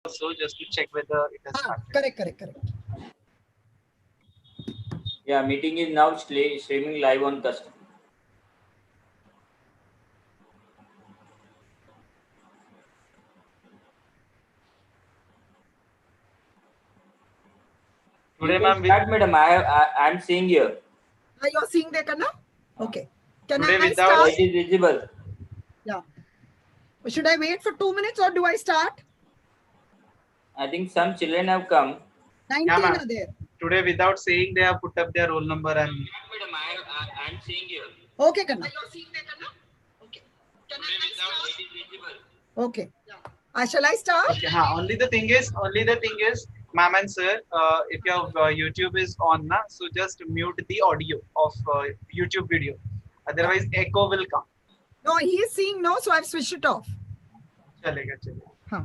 also just to check whether it has started. Correct. Yeah, meeting is now streaming live on custom. Today, ma'am, madam, I'm seeing here. You're seeing there, Kanna? Okay. Can today I without start? It is visible. Yeah. Should I wait for 2 minutes or do I start? I think some children have come. 19 are there. Today, without saying, they have put up their roll number and. Madam, I'm seeing here. Okay, Kanna. You're seeing there, Kanna? Okay. Can I start? It is visible. Okay. Shall I start? Okay, only the thing is, ma'am and sir, if your YouTube is on, so just mute the audio of YouTube video. Otherwise, echo will come. No, he is seeing no, so I've switched it off. Chalega.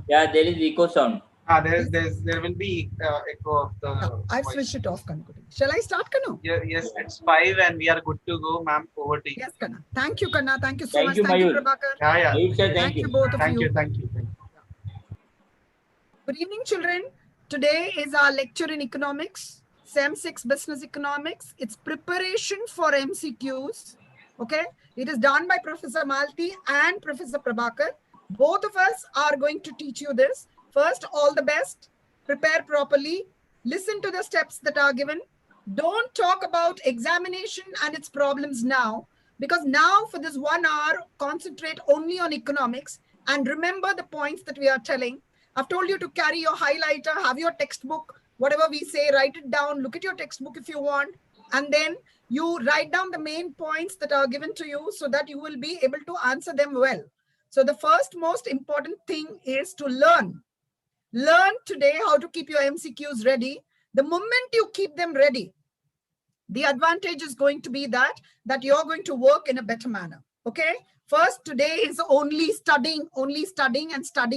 Yeah, there is echo sound. There will be echo of the. I've switched it off, Kanna. Shall I start, Kanna? Yes, it's 5 and we are good to go, ma'am. Over to you. Yes, Kanna. Thank you, Kanna. Thank you so much. Thank you, Prabhakar. Yeah. Thank you both of you. Thank you. Good evening, children. Today is our lecture in economics, SEM 6 Business Economics. It's preparation for MCQs. Okay. It is done by Professor Malti and Professor Prabhakar. Both of us are going to teach you this. First, all the best. Prepare properly. Listen to the steps that are given. Don't talk about examination and its problems now, because now for this 1 hour, concentrate only on economics and remember the points that we are telling. I've told you to carry your highlighter, have your textbook, whatever we say, write it down, look at your textbook if you want, and then you write down the main points that are given to you so that you will be able to answer them well. So the first most important thing is to learn. Learn today how to keep your MCQs ready. The moment you keep them ready, the advantage is going to be that you're going to work in a better manner. Okay. First, today is only studying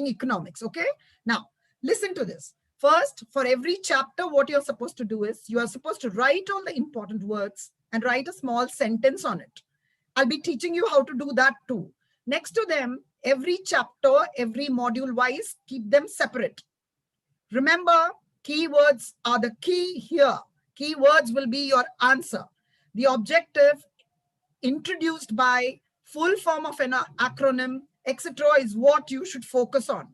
economics. Okay. Now, listen to this. First, for every chapter, what you're supposed to do is you are supposed to write all the important words and write a small sentence on it. I'll be teaching you how to do that too. Next to them, every chapter, every module wise, keep them separate. Remember, keywords are the key here. Keywords will be your answer. The objective introduced by full form of an acronym, etc., is what you should focus on.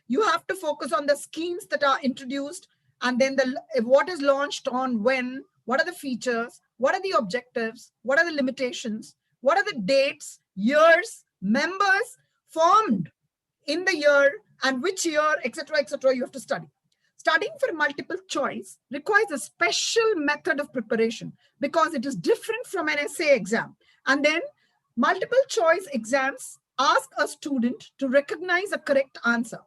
You have to focus on the schemes that are introduced and then what is launched on when, what are the features, what are the objectives, what are the limitations, what are the dates, years, members formed in the year and which year, etc., etc., you have to study. Studying for multiple choice requires a special method of preparation because it is different from an essay exam. And then multiple choice exams ask a student to recognize a correct answer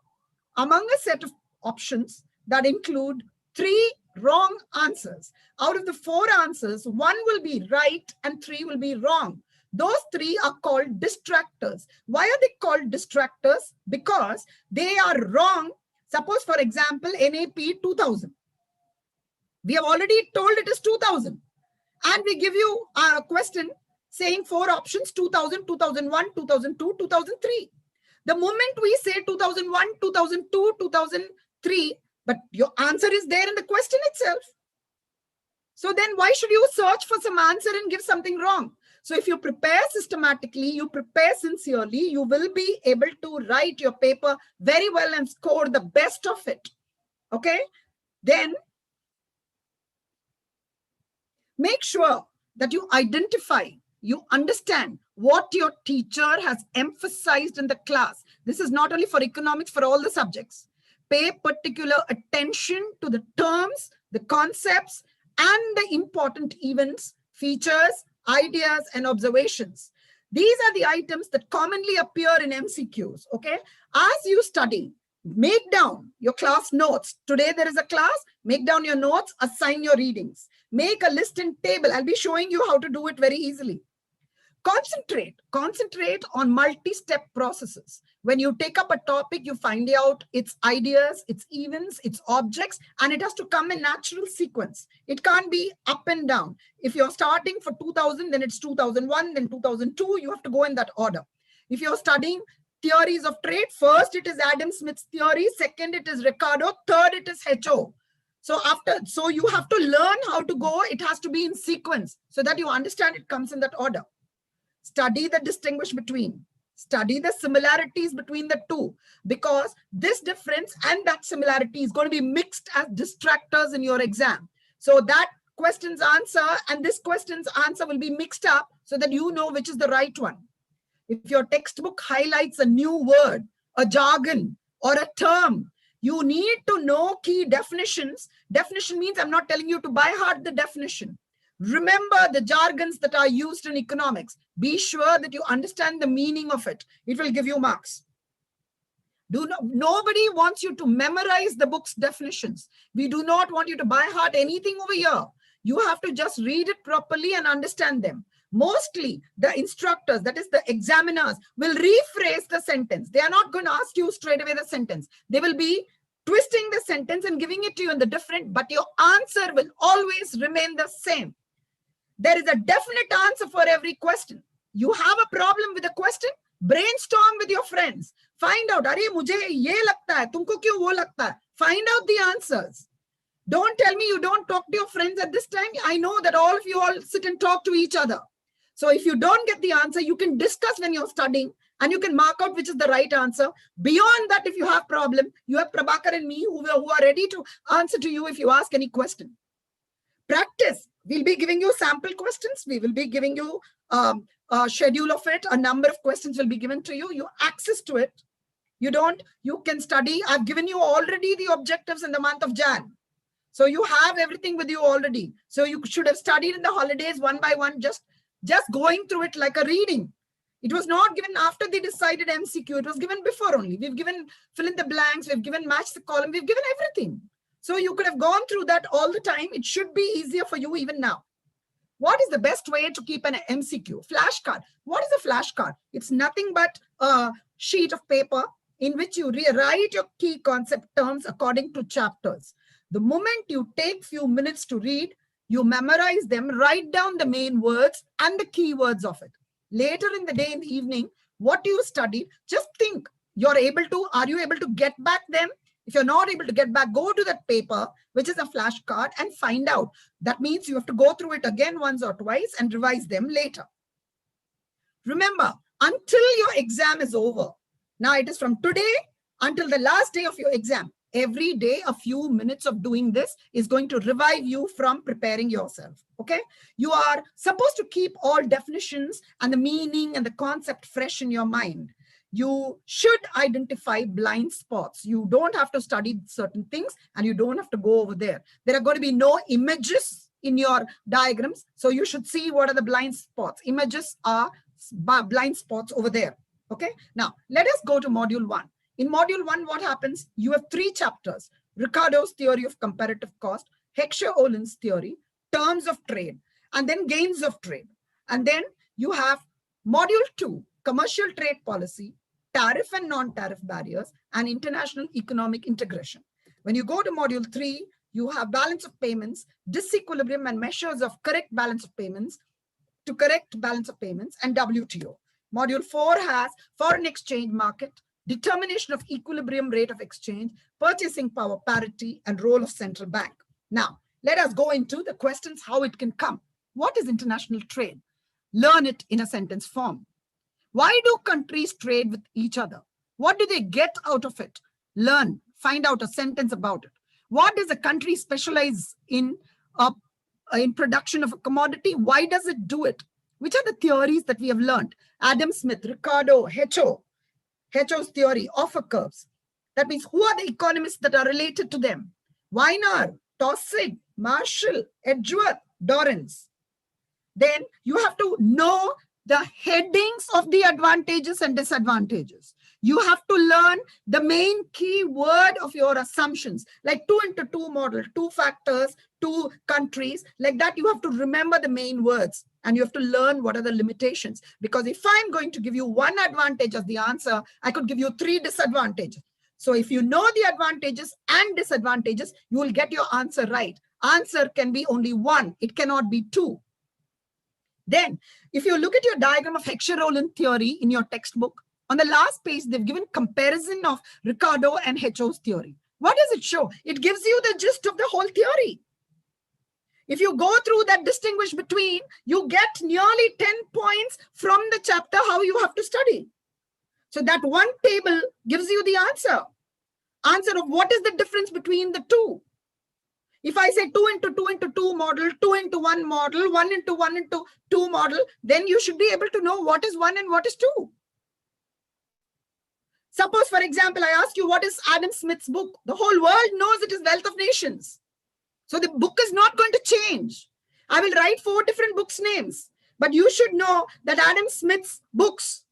among a set of options that include 3 wrong answers. Out of the 4 answers, 1 will be right and 3 will be wrong. Those 3 are called distractors. Why are they called distractors? Because they are wrong. Suppose, for example, NAP 2000. We have already told it is 2000. And we give you a question saying 4 options, 2000, 2001, 2002, 2003. The moment we say 2001, 2002, 2003, but your answer is there in the question itself. So then why should you search for some answer and give something wrong? So if you prepare systematically, you prepare sincerely, you will be able to write your paper very well and score the best of it. Okay? Then make sure that you identify, you understand what your teacher has emphasized in the class. This is not only for economics, for all the subjects. Pay particular attention to the terms, the concepts, and the important events, features, ideas, and observations. These are the items that commonly appear in MCQs, okay? As you study, make down your class notes. Today there is a class, make down your notes, assign your readings. Make a list and table. I'll be showing you how to do it very easily. Concentrate on multi-step processes. When you take up a topic, you find out its ideas, its events, its objects, and it has to come in natural sequence. It can't be up and down. If you're starting for 2000, then it's 2001, then 2002, you have to go in that order. If you're studying theories of trade. First, it is Adam Smith's theory. Second, it is Ricardo. Third, it is H.O. So you have to learn how to go. It has to be in sequence so that you understand it comes in that order. Study the distinguish between. Study the similarities between the two, because this difference and that similarity is going to be mixed as distractors in your exam. So that question's answer and this question's answer will be mixed up so that you know which is the right one. If your textbook highlights a new word, a jargon, or a term, you need to know key definitions. Definition means I'm not telling you to by heart the definition. Remember the jargons that are used in economics. Be sure that you understand the meaning of it. It will give you marks. Nobody wants you to memorize the book's definitions. We do not want you to by heart anything over here. You have to just read it properly and understand them. Mostly the instructors, that is the examiners, will rephrase the sentence. They are not going to ask you straight away the sentence. They will be twisting the sentence and giving it to you in the different, but your answer will always remain the same. There is a definite answer for every question. You have a problem with a question, brainstorm with your friends. Find out, "Arey, mujhe ye lagta hai, tumko kyun wo lagta hai?" Find out the answers. Don't tell me you don't talk to your friends at this time. I know that all of you all sit and talk to each other. So if you don't get the answer, you can discuss when you're studying and you can mark out which is the right answer. Beyond that, if you have problem, you have Prabhakar and me who are ready to answer to you if you ask any question. Practice. We'll be giving you sample questions. We will be giving you a schedule of it. A number of questions will be given to you. You access to it. You can study. I've given you already the objectives in the month of Jan. So you have everything with you already. So you should have studied in the holidays one by one, just going through it like a reading. It was not given after they decided MCQ. It was given before only. We've given fill in the blanks. We've given match the column. We've given everything. So you could have gone through that all the time. It should be easier for you even now. What is the best way to keep an MCQ? Flashcard. What is a flashcard? It's nothing but a sheet of paper in which you rewrite your key concept terms according to chapters. The moment you take few minutes to read, you memorize them, write down the main words and the keywords of it. Later in the day, in the evening, what you studied, just think, are you able to get back them? If you're not able to get back, go to that paper, which is a flashcard, and find out. That means you have to go through it again once or twice and revise them later. Remember, until your exam is over, now it is from today until the last day of your exam, every day a few minutes of doing this is going to revive you from preparing yourself. Okay? You are supposed to keep all definitions and the meaning and the concept fresh in your mind. You should identify blind spots. You don't have to study certain things and you don't have to go over there. There are going to be no images in your diagrams. So you should see what are the blind spots. Images are blind spots over there. Okay. Now let us go to module 1. In module 1, what happens? You have 3 chapters: Ricardo's theory of comparative cost, Heckscher-Ohlen's theory, terms of trade, and then gains of trade. And then you have module 2, commercial trade policy, tariff and non-tariff barriers, and international economic integration. When you go to module 3, you have balance of payments, disequilibrium and measures of correct balance of payments, to correct balance of payments, and WTO. Module 4 has foreign exchange market, determination of equilibrium rate of exchange, purchasing power parity, and role of central bank. Now, let us go into the questions, how it can come. What is international trade? Learn it in a sentence form. Why do countries trade with each other? What do they get out of it? Learn, find out a sentence about it. What does a country specialize in production of a commodity? Why does it do it? Which are the theories that we have learned? Adam Smith, Ricardo, H.O.'s theory, offer curves. That means who are the economists that are related to them? Weiner, Taussig, Marshall, Edgeworth, Dorrance. Then you have to know the headings of the advantages and disadvantages. You have to learn the main key word of your assumptions, like 2 into 2 model, 2 factors, 2 countries. Like that, you have to remember the main words and you have to learn what are the limitations. Because if I'm going to give you 1 advantage as the answer, I could give you 3 disadvantages. So if you know the advantages and disadvantages, you will get your answer right. Answer can be only 1. It cannot be 2. Then, if you look at your diagram of Heckscher-Ohlen theory in your textbook, On the last page, they've given comparison of Ricardo and Hecho's theory. What does it show? It gives you the gist of the whole theory. If you go through that distinguish between, you get nearly 10 points from the chapter how you have to study. So that one table gives you the answer of what is the difference between the two. If I say 2 into 2 into 2 model, 2 into 1 model, 1 into 1 into 2 model, then you should be able to know what is 1 and what is 2. Suppose, for example, I ask you, what is Adam Smith's book? The whole world knows it is Wealth of Nations. So the book is not going to change. I will write 4 different books names, but you should know that Adam Smith's books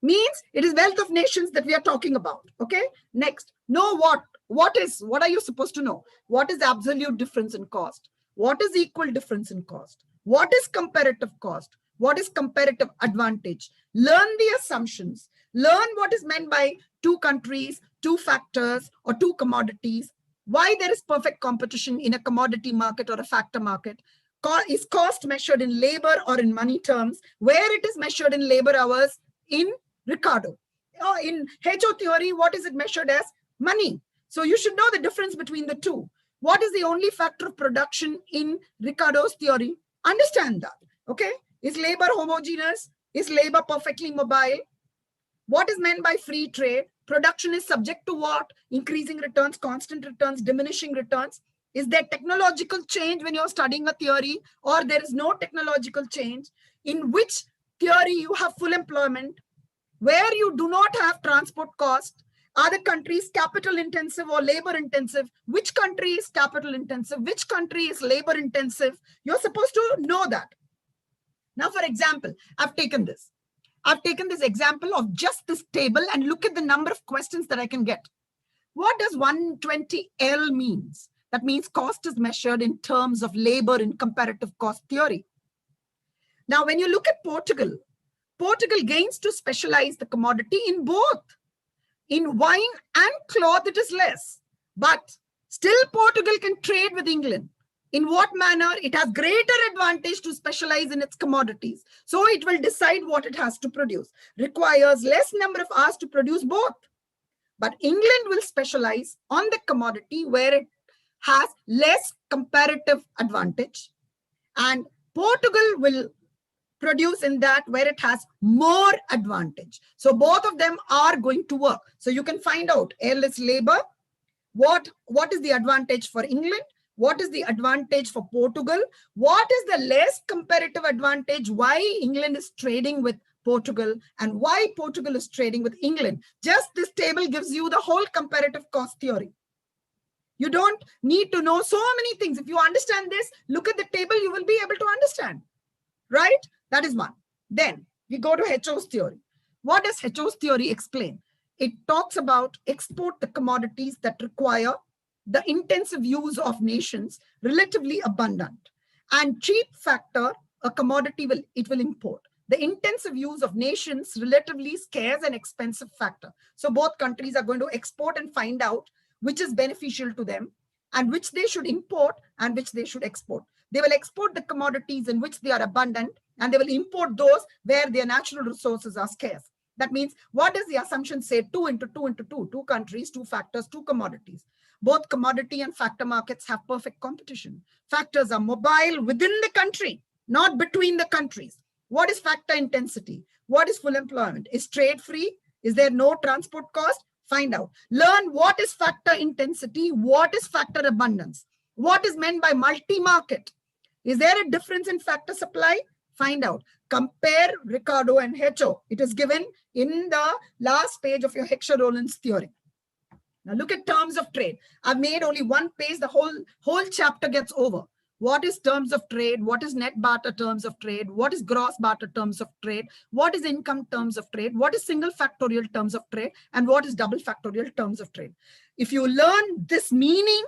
means it is Wealth of Nations that we are talking about. Okay. Next, know what. What are you supposed to know? What is absolute difference in cost? What is equal difference in cost? What is comparative cost? What is comparative advantage? Learn the assumptions. Learn what is meant by 2 countries, 2 factors, or 2 commodities. Why there is perfect competition in a commodity market or a factor market. Is cost measured in labor or in money terms? Where it is measured in labor hours in Ricardo. Or in HO theory, what is it measured as? Money. So you should know the difference between the two. What is the only factor of production in Ricardo's theory? Understand that. Okay. Is labor homogeneous? Is labor perfectly mobile? What is meant by free trade? Production is subject to what? Increasing returns, constant returns, diminishing returns. Is there technological change when you're studying a theory, or there is no technological change? In which theory you have full employment? Where you do not have transport cost? Are the countries capital intensive or labor intensive? Which country is capital intensive? Which country is labor intensive? You're supposed to know that. Now, for example, I've taken this example of just this table and look at the number of questions that I can get. What does 120L means? That means cost is measured in terms of labor in comparative cost theory. Now, when you look at Portugal gains to specialize the commodity in both. In wine and cloth, it is less. But still Portugal can trade with England. In what manner? It has greater advantage to specialize in its commodities. So it will decide what it has to produce. Requires less number of hours to produce both. But England will specialize on the commodity where it has less comparative advantage. And Portugal will produce in that where it has more advantage. So both of them are going to work. So you can find out L is labor. What is the advantage for England? What is the advantage for Portugal? What is the less comparative advantage? Why England is trading with Portugal and why Portugal is trading with England? Just this table gives you the whole comparative cost theory. You don't need to know so many things. If you understand this, look at the table, you will be able to understand. Right? That is one. Then we go to HO's theory. What does HO's theory explain? It talks about export the commodities that require the intensive use of nations relatively abundant and cheap factor a commodity will import. The intensive use of nations relatively scarce and expensive factor. So both countries are going to export and find out which is beneficial to them and which they should import and which they should export. They will export the commodities in which they are abundant and they will import those where their natural resources are scarce. That means, what does the assumption say? 2 into 2 into 2, 2 countries, 2 factors, 2 commodities. Both commodity and factor markets have perfect competition. Factors are mobile within the country, not between the countries. What is factor intensity? What is full employment? Is trade free? Is there no transport cost? Find out. Learn what is factor intensity, what is factor abundance, what is meant by multi-market. Is there a difference in factor supply? Find out. Compare Ricardo and HO. It is given in the last page of your Heckscher-Rollins theory. Now look at terms of trade. I've made only one page. The whole chapter gets over. What is terms of trade? What is net barter terms of trade? What is gross barter terms of trade? What is income terms of trade? What is single factorial terms of trade? And what is double factorial terms of trade? If you learn this meaning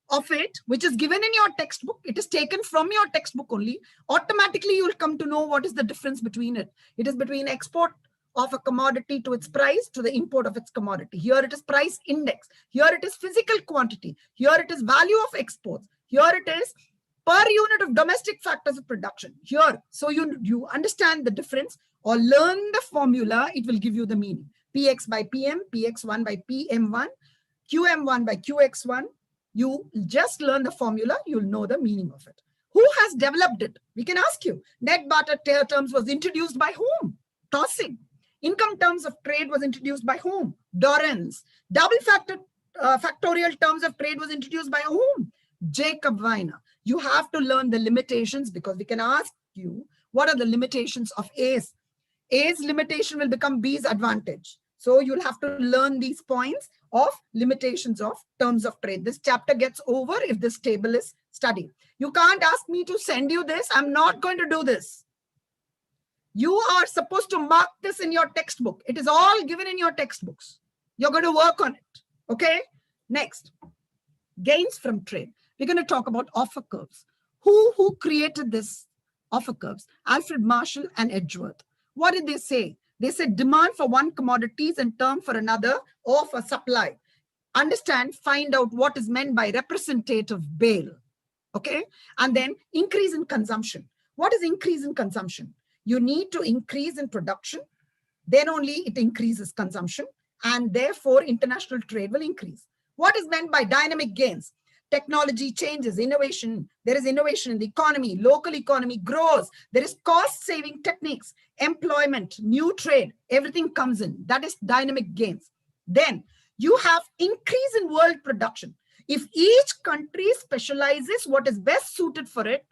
of it, which is given in your textbook, it is taken from your textbook only, automatically you will come to know what is the difference between it. It is between export of a commodity to its price to the import of its commodity. Here it is price index. Here it is physical quantity. Here it is value of exports. Here it is per unit of domestic factors of production. Here, so you understand the difference. or learn the formula, it will give you the meaning. Px by Pm, Px1 by Pm1, Qm1 by Qx1. You just learn the formula, you'll know the meaning of it. Who has developed it? We can ask you. Net barter terms was introduced by whom? Tossing. Income terms of trade was introduced by whom? Dorrance. Factorial terms of trade was introduced by whom? Jacob Weiner. You have to learn the limitations, because we can ask you, what are the limitations of A's? A's limitation will become B's advantage. So you'll have to learn these points of limitations of terms of trade. This chapter gets over if this table is studied. You can't ask me to send you this. I'm not going to do this. You are supposed to mark this in your textbook. It is all given in your textbooks. You're going to work on it. Okay? Next, gains from trade. We're going to talk about offer curves. Who created this offer curves? Alfred Marshall and Edgeworth. What did they say? They said demand for one commodity is in term for another, or for supply. Understand, find out what is meant by representative bail. Okay? And then increase in consumption. What is increase in consumption? You need to increase in production, then only it increases consumption, and therefore international trade will increase. What is meant by dynamic gains? Technology changes, innovation. There is innovation in the economy. Local economy grows. There is cost-saving techniques, employment, new trade. Everything comes in. That is dynamic gains. Then you have increase in world production. If each country specializes what is best suited for it,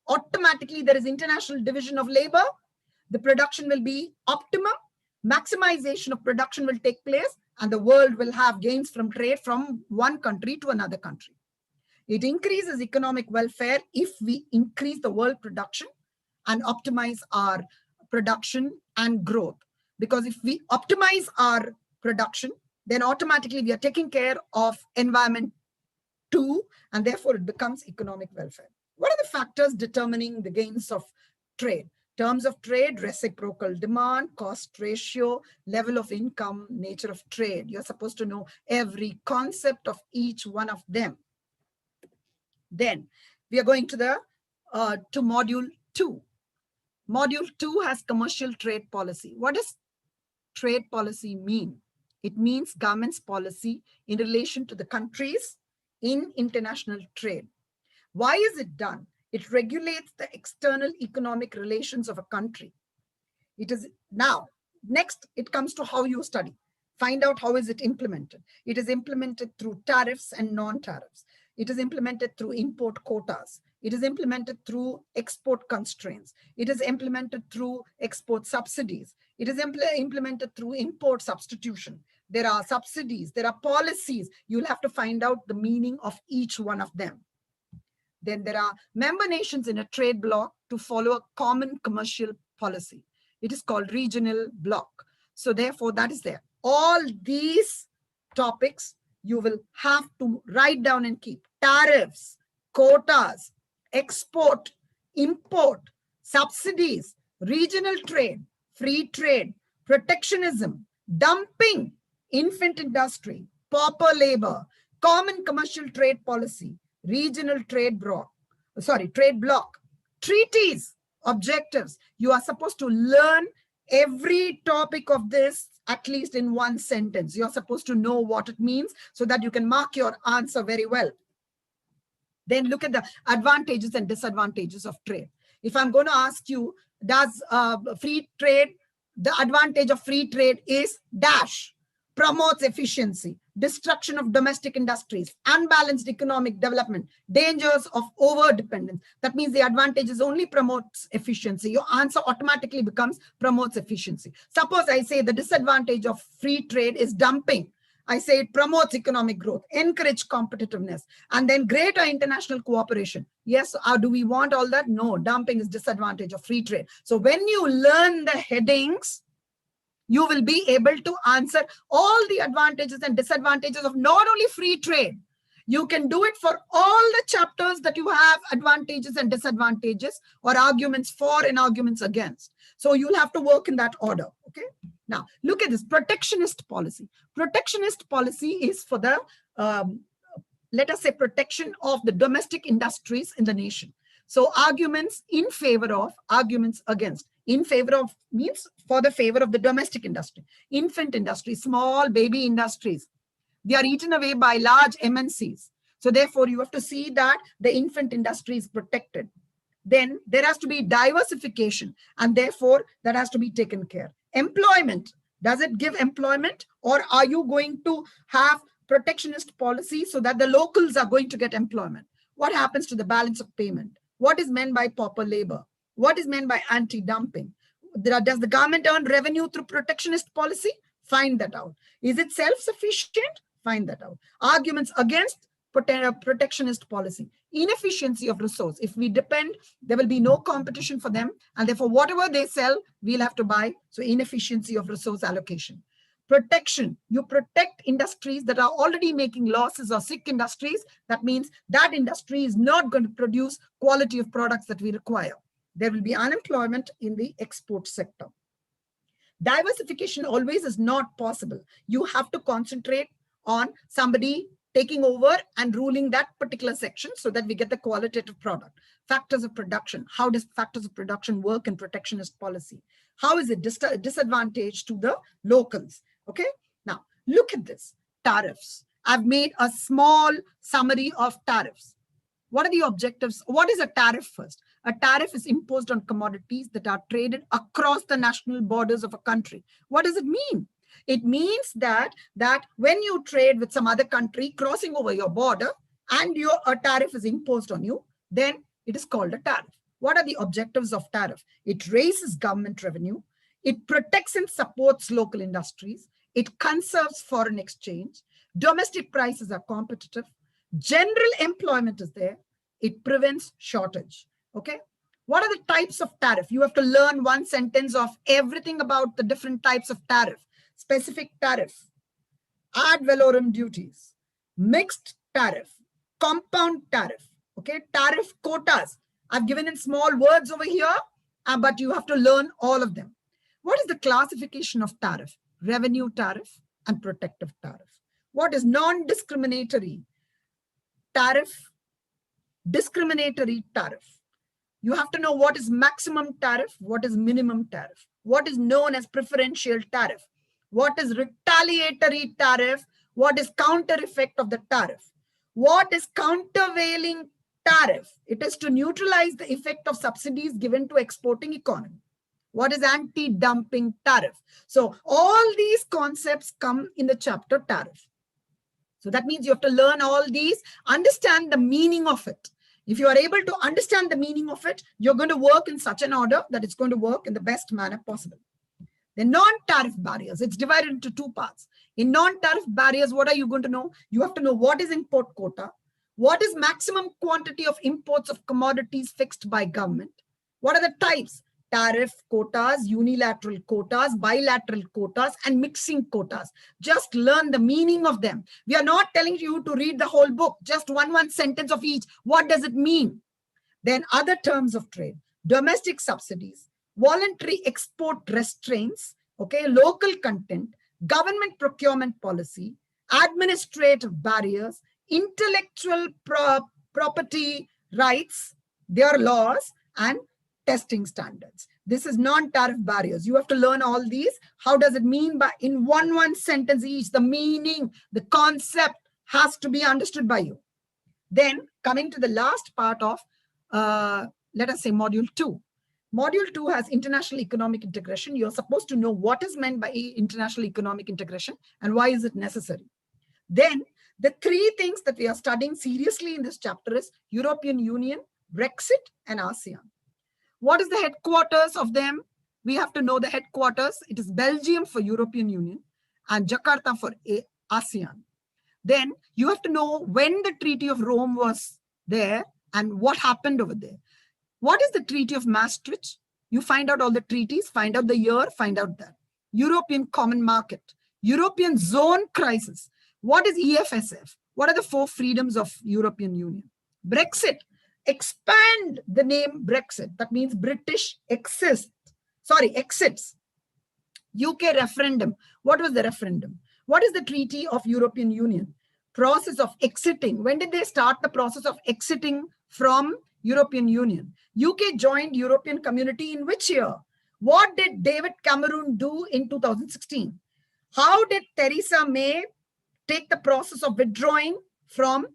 automatically there is international division of labor. The production will be optimum. Maximization of production will take place, and the world will have gains from trade from one country to another country. It increases economic welfare if we increase the world production and optimize our production and growth. Because if we optimize our production, then automatically we are taking care of environment too, and therefore it becomes economic welfare. What are the factors determining the gains of trade? Terms of trade, reciprocal demand, cost ratio, level of income, nature of trade. You're supposed to know every concept of each one of them. Then we are going to the module 2. Module 2 has commercial trade policy. What does trade policy mean? It means government's policy in relation to the countries in international trade. Why is it done? It regulates the external economic relations of a country. It is now, next it comes to how you study. Find out how is it implemented. It is implemented through tariffs and non-tariffs. It is implemented through import quotas. It is implemented through export constraints. It is implemented through export subsidies. It is implemented through import substitution. There are subsidies, there are policies. You'll have to find out the meaning of each one of them. Then there are member nations in a trade bloc to follow a common commercial policy. It is called regional bloc. So therefore that is there. All these topics you will have to write down and keep. Tariffs, quotas, export, import, subsidies, regional trade, free trade, protectionism, dumping, infant industry, pauper labor, common commercial trade policy, regional trade bloc, treaties, objectives. You are supposed to learn every topic of this at least in one sentence. You're supposed to know what it means so that you can mark your answer very well. Then look at the advantages and disadvantages of trade. If I'm going to ask you, does free trade, the advantage of free trade is dash, promotes efficiency, destruction of domestic industries, unbalanced economic development, dangers of over-dependence. That means the advantages only promotes efficiency. Your answer automatically becomes promotes efficiency. Suppose I say the disadvantage of free trade is dumping. I say it promotes economic growth, encourage competitiveness, and then greater international cooperation. Yes, do we want all that? No, dumping is disadvantage of free trade. So when you learn the headings, you will be able to answer all the advantages and disadvantages of not only free trade. You can do it for all the chapters that you have advantages and disadvantages, or arguments for and arguments against. So you'll have to work in that order. Okay. Now look at this protectionist policy. Protectionist policy is for the, let us say, protection of the domestic industries in the nation. So arguments in favor of, arguments against. In favor of means for the favor of the domestic industry. Infant industry, small baby industries, they are eaten away by large MNCs. So therefore, you have to see that the infant industry is protected. Then there has to be diversification, and therefore that has to be taken care. Employment, does it give employment, or are you going to have protectionist policy so that the locals are going to get employment? What happens to the balance of payment? What is meant by pauper labor? What is meant by anti-dumping? Does the government earn revenue through protectionist policy? Find that out. Is it self-sufficient? Find that out. Arguments against protectionist policy. Inefficiency of resource. If we depend, there will be no competition for them, and therefore whatever they sell, we'll have to buy. So inefficiency of resource allocation. Protection. You protect industries that are already making losses or sick industries. That means that industry is not going to produce quality of products that we require. There will be unemployment in the export sector. Diversification always is not possible. You have to concentrate on somebody taking over and ruling that particular section so that we get the qualitative product. Factors of production. How does factors of production work in protectionist policy? How is it disadvantage to the locals? Okay. Now, look at this. Tariffs. I've made a small summary of tariffs. What are the objectives? What is a tariff first? A tariff is imposed on commodities that are traded across the national borders of a country. What does it mean? It means that when you trade with some other country crossing over your border and a tariff is imposed on you, then it is called a tariff. What are the objectives of tariff? It raises government revenue. It protects and supports local industries. It conserves foreign exchange. Domestic prices are competitive. General employment is there. It prevents shortage. Okay. What are the types of tariff? You have to learn one sentence of everything about the different types of tariff. Specific tariff, ad valorem duties, mixed tariff, compound tariff. Okay. Tariff quotas. I've given in small words over here, but you have to learn all of them. What is the classification of tariff? Revenue tariff and protective tariff. What is non-discriminatory tariff? Discriminatory tariff. You have to know what is maximum tariff, what is minimum tariff, what is known as preferential tariff, what is retaliatory tariff, what is counter effect of the tariff, what is countervailing tariff. It is to neutralize the effect of subsidies given to exporting economy. What is anti-dumping tariff? So all these concepts come in the chapter tariff. So that means you have to learn all these, understand the meaning of it. If you are able to understand the meaning of it, you're going to work in such an order that it's going to work in the best manner possible. The non-tariff barriers, it's divided into two parts. In non-tariff barriers, what are you going to know? You have to know what is import quota, what is maximum quantity of imports of commodities fixed by government, what are the types? Tariff quotas, unilateral quotas, bilateral quotas, and mixing quotas. Just learn the meaning of them. We are not telling you to read the whole book, just one sentence of each. What does it mean? Then other terms of trade, domestic subsidies, voluntary export restraints, okay, local content, government procurement policy, administrative barriers, intellectual property rights, their laws, and testing standards. This is non-tariff barriers. You have to learn all these. How does it mean by in one sentence each? The meaning, the concept has to be understood by you. Then coming to the last part of, let us say module 2. Module 2 has international economic integration. You're supposed to know what is meant by international economic integration and why is it necessary. Then the three things that we are studying seriously in this chapter is European Union, Brexit, and ASEAN. What is the headquarters of them? We have to know the headquarters. It is Belgium for European Union and Jakarta for ASEAN. Then you have to know when the Treaty of Rome was there and what happened over there. What is the Treaty of Maastricht? You find out all the treaties, find out the year, find out that. European Common Market, European Zone Crisis. What is EFSF? What are the 4 freedoms of European Union? Brexit. Expand the name Brexit. That means British exits. UK referendum. What was the referendum? What is the Treaty of European Union? Process of exiting. When did they start the process of exiting from European Union? UK joined European Community in which year? What did David Cameron do in 2016? How did Theresa May take the process of withdrawing from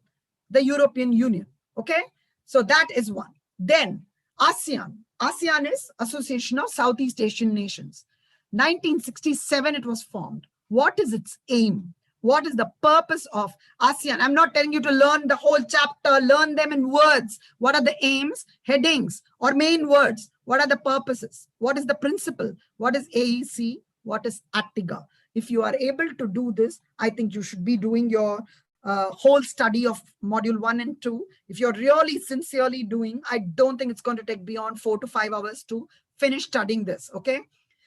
the European Union? Okay, so that is one. Then ASEAN. ASEAN is Association of Southeast Asian Nations. 1967 it was formed. What is its aim? What is the purpose of ASEAN? I'm not telling you to learn the whole chapter, learn them in words. What are the aims, headings, or main words? What are the purposes? What is the principle? What is AEC? What is ATTIGA? If you are able to do this, I think you should be doing your whole study of module 1 and 2. If you're really sincerely doing, I don't think it's going to take beyond 4 to 5 hours to finish studying this. Okay.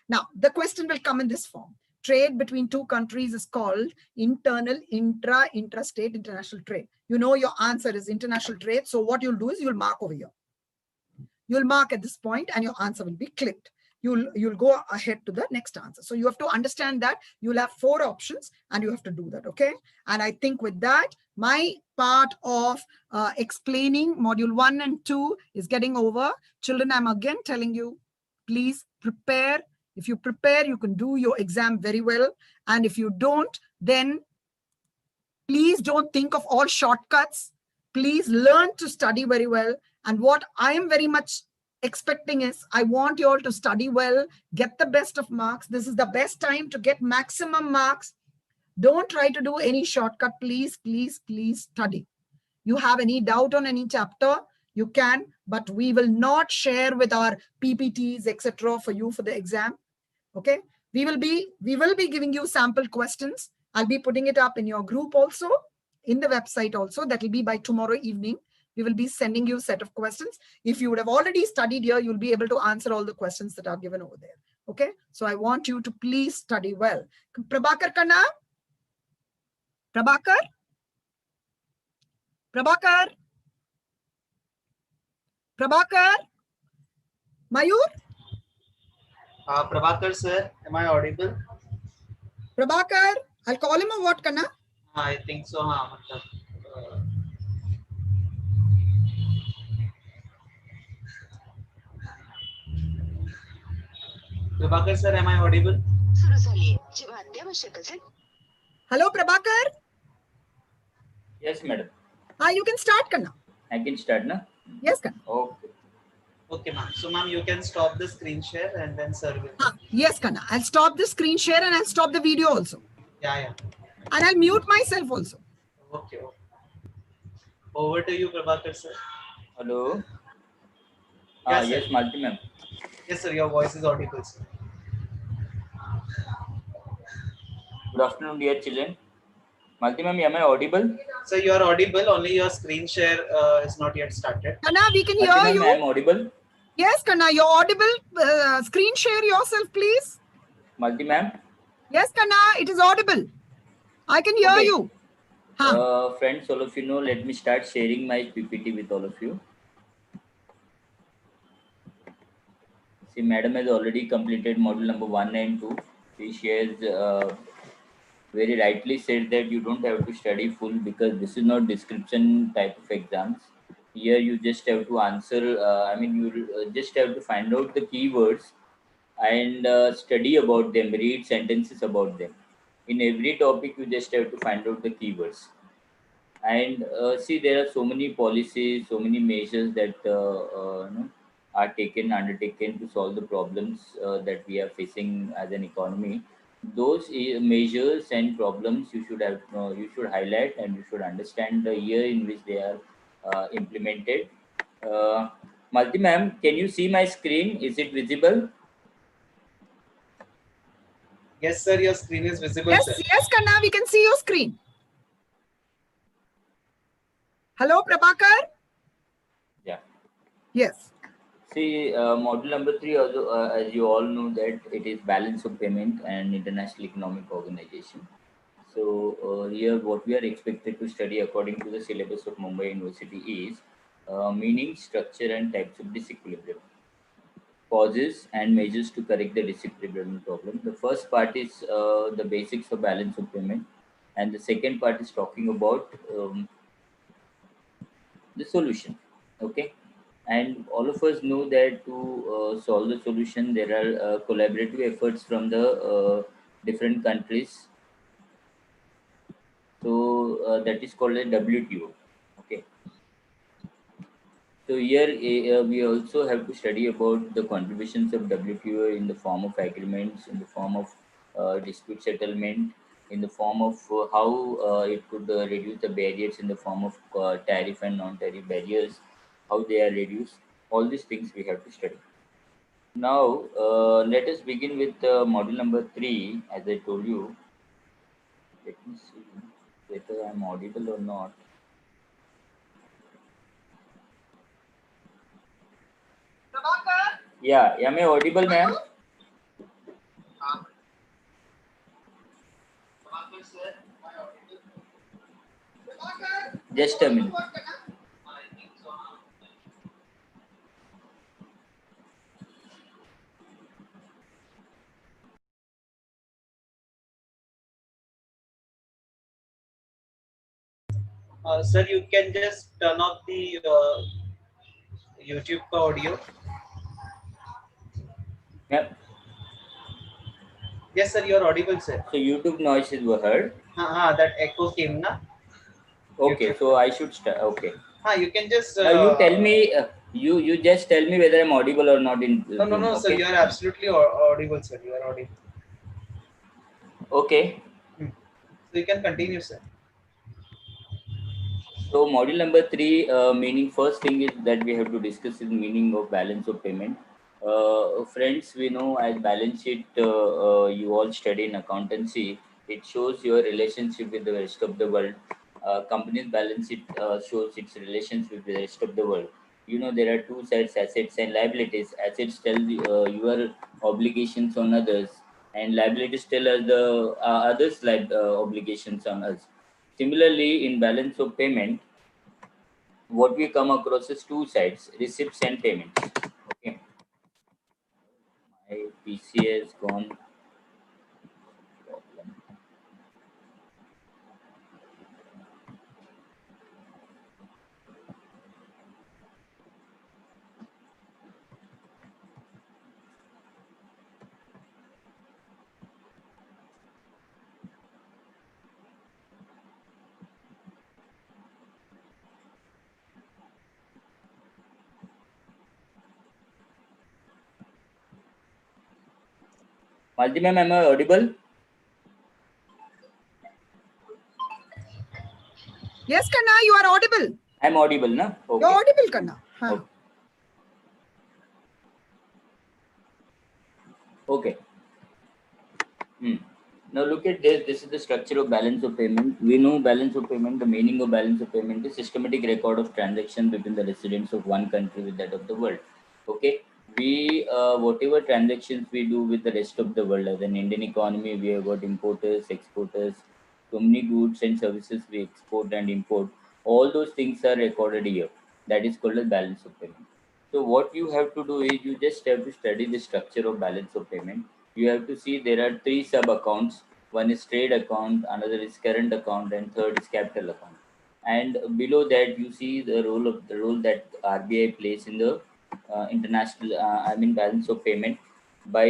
Now, the question will come in this form. Trade between two countries is called intrastate international trade. You know your answer is international trade. So what you'll do is you'll mark over here. You'll mark at this point and your answer will be clicked. You'll go ahead to the next answer. So you have to understand that you'll have 4 options and you have to do that. Okay. And I think with that, my part of explaining module 1 and 2 is getting over. Children, I'm again telling you, please prepare. If you prepare, you can do your exam very well. And if you don't, then please don't think of all shortcuts. Please learn to study very well. And what I am very much expecting is, I want you all to study well, get the best of marks. This is the best time to get maximum marks. Don't try to do any shortcut. Please, please, please study. You have any doubt on any chapter, you can, but we will not share with our PPTs, etc. for you for the exam. Okay, we will be giving you sample questions. I'll be putting it up in your group also, in the website also. That will be by tomorrow evening. We will be sending you a set of questions. If you would have already studied here, you'll be able to answer all the questions that are given over there. Okay, so I want you to please study well. Prabhakar Kanna? Prabhakar? Prabhakar? Prabhakar? Mayur? Prabhakar sir, am I audible? Prabhakar, I'll call him or what, Kanna? I think so. Prabhakar sir, am I audible? Hello, Prabhakar? Yes, madam. You can start, Kanna. I can start, na? Yes, Kanna. Okay. Okay, ma'am. So, ma'am, you can stop the screen share and then sir will. Yes, Kanna. I'll stop the screen share and I'll stop the video also. Yeah. And I'll mute myself also. Okay. Over to you, Prabhakar sir. Hello. Yes, Malti ma'am. Yes, sir. Your voice is audible, sir. Good afternoon, dear children. Malti ma'am, am I audible? So you are audible. Only your screen share is not yet started. Kanna, we can hear you. I am audible. Yes, Kanna, you're audible. Screen share yourself, please. Malti ma'am. Yes, Kanna, it is audible. I can hear you. Friends, all of you know, let me start sharing my PPT with all of you. See, madam has already completed module number 1 and 2. She has very rightly said that you don't have to study full because this is not description type of exams. Here you just have to answer, you just have to find out the keywords and study about them, read sentences about them. In every topic, you just have to find out the keywords. And see, there are so many policies, so many measures that are undertaken to solve the problems that we are facing as an economy. Those measures and problems you should highlight, and you should understand the year in which they are implemented. Malti ma'am, can you see my screen? Is it visible? Yes, sir. Your screen is visible. Yes, sir. Yes, Kanna, we can see your screen. Hello, Prabhakar? Yeah. Yes. See, module number 3, also, as you all know, that it is balance of payment and international economic organization. So here what we are expected to study according to the syllabus of Mumbai University is meaning, structure and types of disequilibrium, causes and measures to correct the disequilibrium problem. The first part is the basics of balance of payment, and the second part is talking about the solution. Okay. And all of us know that to solve the solution, there are collaborative efforts from the different countries. So that is called a WTO. Okay. So here we also have to study about the contributions of WTO in the form of agreements, in the form of dispute settlement, in the form of how it could reduce the barriers in the form of tariff and non-tariff barriers, how they are reduced. All these things we have to study. Now, let us begin with module number 3. As I told you, let me see whether I'm audible or not. Yeah, am I audible, ma'am? Just a minute. Sir, you can just turn off the YouTube audio. Yeah. Yes, sir, you are audible, sir. So YouTube noises were heard. That echo came, na? Okay, YouTube. so I should start. Okay. You can just. Now you tell me. You just tell me whether I'm audible or not in Zoom. No, sir. Okay. You are absolutely audible, sir. You are audible. Okay. So you can continue, sir. So module number 3, meaning first thing is that we have to discuss is meaning of balance of payment. Friends, we know as balance sheet, you all study in accountancy. It shows your relationship with the rest of the world. Company's balance sheet shows its relations with the rest of the world. You know there are two sides, assets and liabilities. Assets tell your obligations on others, and liabilities tell us the others' obligations on us. Similarly, in balance of payment, what we come across is two sides, receipts and payments. Okay, my PC has gone problem. Malti ma'am, am I audible? Yes, Kanna, you are audible. I'm audible, na? Okay. You're audible, Kanna. Huh. Okay. Now look at this. This is the structure of balance of payment. We know balance of payment. The meaning of balance of payment is systematic record of transactions between the residents of one country with that of the world. Okay. We whatever transactions we do with the rest of the world, as an Indian economy, we have got importers, exporters, so many goods and services we export and import. All those things are recorded here. That is called a balance of payment. So what you have to do is you just have to study the structure of balance of payment. You have to see there are three sub accounts. One is trade account, another is current account, and third is capital account. And below that you see the role that RBI plays in the international balance of payment by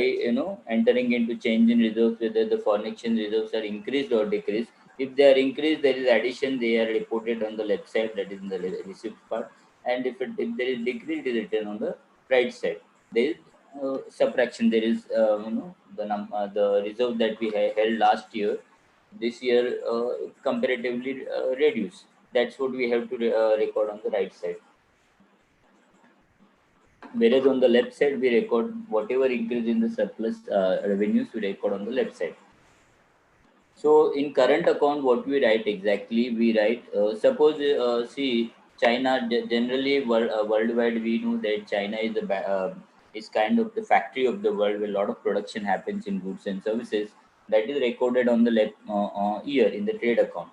entering into change in reserves, whether the foreign exchange reserves are increased or decreased. If they are increased, there is addition, they are reported on the left side, that is in the receipt part. And if there is decrease, it is written on the right side. There is subtraction. There is the reserve that we held last year, this year comparatively reduced. That's what we have to record on the right side. Whereas on the left side, we record whatever increase in the surplus revenues, we record on the left side. So in current account, what we write exactly, we write, suppose, see, China generally worldwide, we know that China is is kind of the factory of the world where a lot of production happens in goods and services. That is recorded on the left year in the trade account.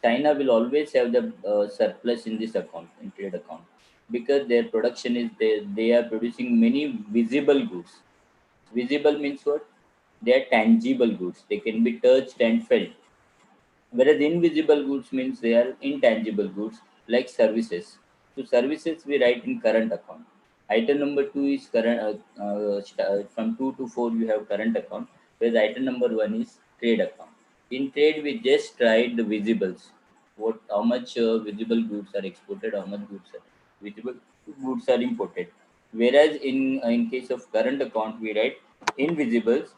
China will always have the surplus in this account, in trade account, because their production is they are producing many visible goods. Visible means what? They are tangible goods. They can be touched and felt. Whereas invisible goods means they are intangible goods like services. So services we write in current account. Item number two is current. From 2 to 4 you have current account, whereas item number one is trade account. In trade we just write the visibles. What, how much visible goods are exported, how much goods are visible goods are imported. Whereas in case of current account we write invisibles,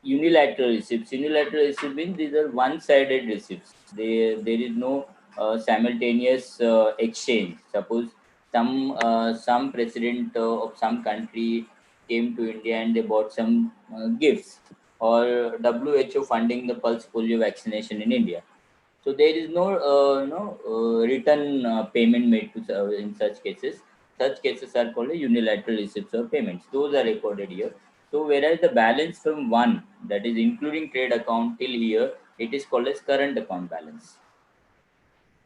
unilateral receipts. Unilateral receipts means these are one-sided receipts. There is no simultaneous exchange. Suppose some president of some country came to India and they bought some gifts, or WHO funding the pulse polio vaccination in India. So there is no return payment made to in such cases. Such cases are called unilateral receipts or payments. Those are recorded here. So whereas the balance from one, that is including trade account till here, it is called as current account balance.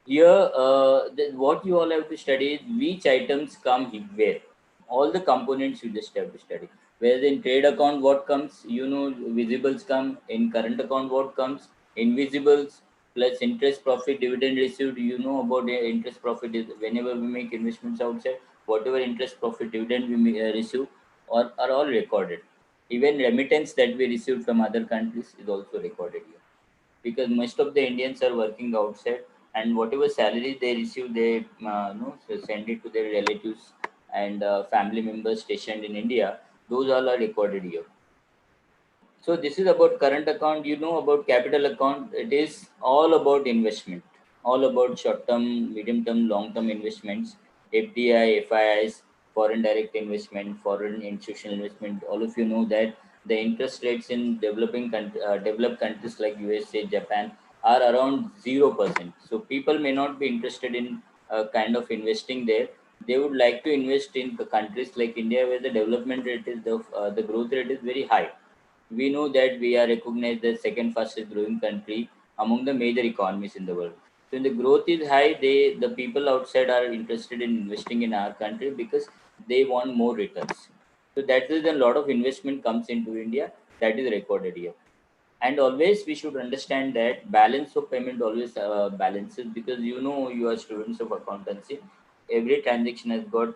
Here, what you all have to study is which items come where. All the components you just have to study. Whereas in trade account, what comes, visibles come. In current account, what comes, invisibles plus interest, profit, dividend received. You know about the interest, profit is whenever we make investments outside, whatever interest, profit, dividend we receive, are all recorded. Even remittance that we received from other countries is also recorded here, because most of the Indians are working outside, and whatever salary they receive, they send it to their relatives and family members stationed in India. Those all are recorded here. So this is about current account. You know about capital account. It is all about investment, all about short term, medium term, long term investments, FDI, FIIs, foreign direct investment, foreign institutional investment. All of you know that the interest rates in developed countries like USA, Japan are around 0%. So people may not be interested in kind of investing there. They would like to invest in the countries like India, where the development rate is the growth rate is very high. We know that we are recognized as second fastest growing country among the major economies in the world. So when the growth is high, the people outside are interested in investing in our country because they want more returns. So that is a lot of investment comes into India, that is recorded here. And always we should understand that balance of payment always balances, because you are students of accountancy. Every transaction has got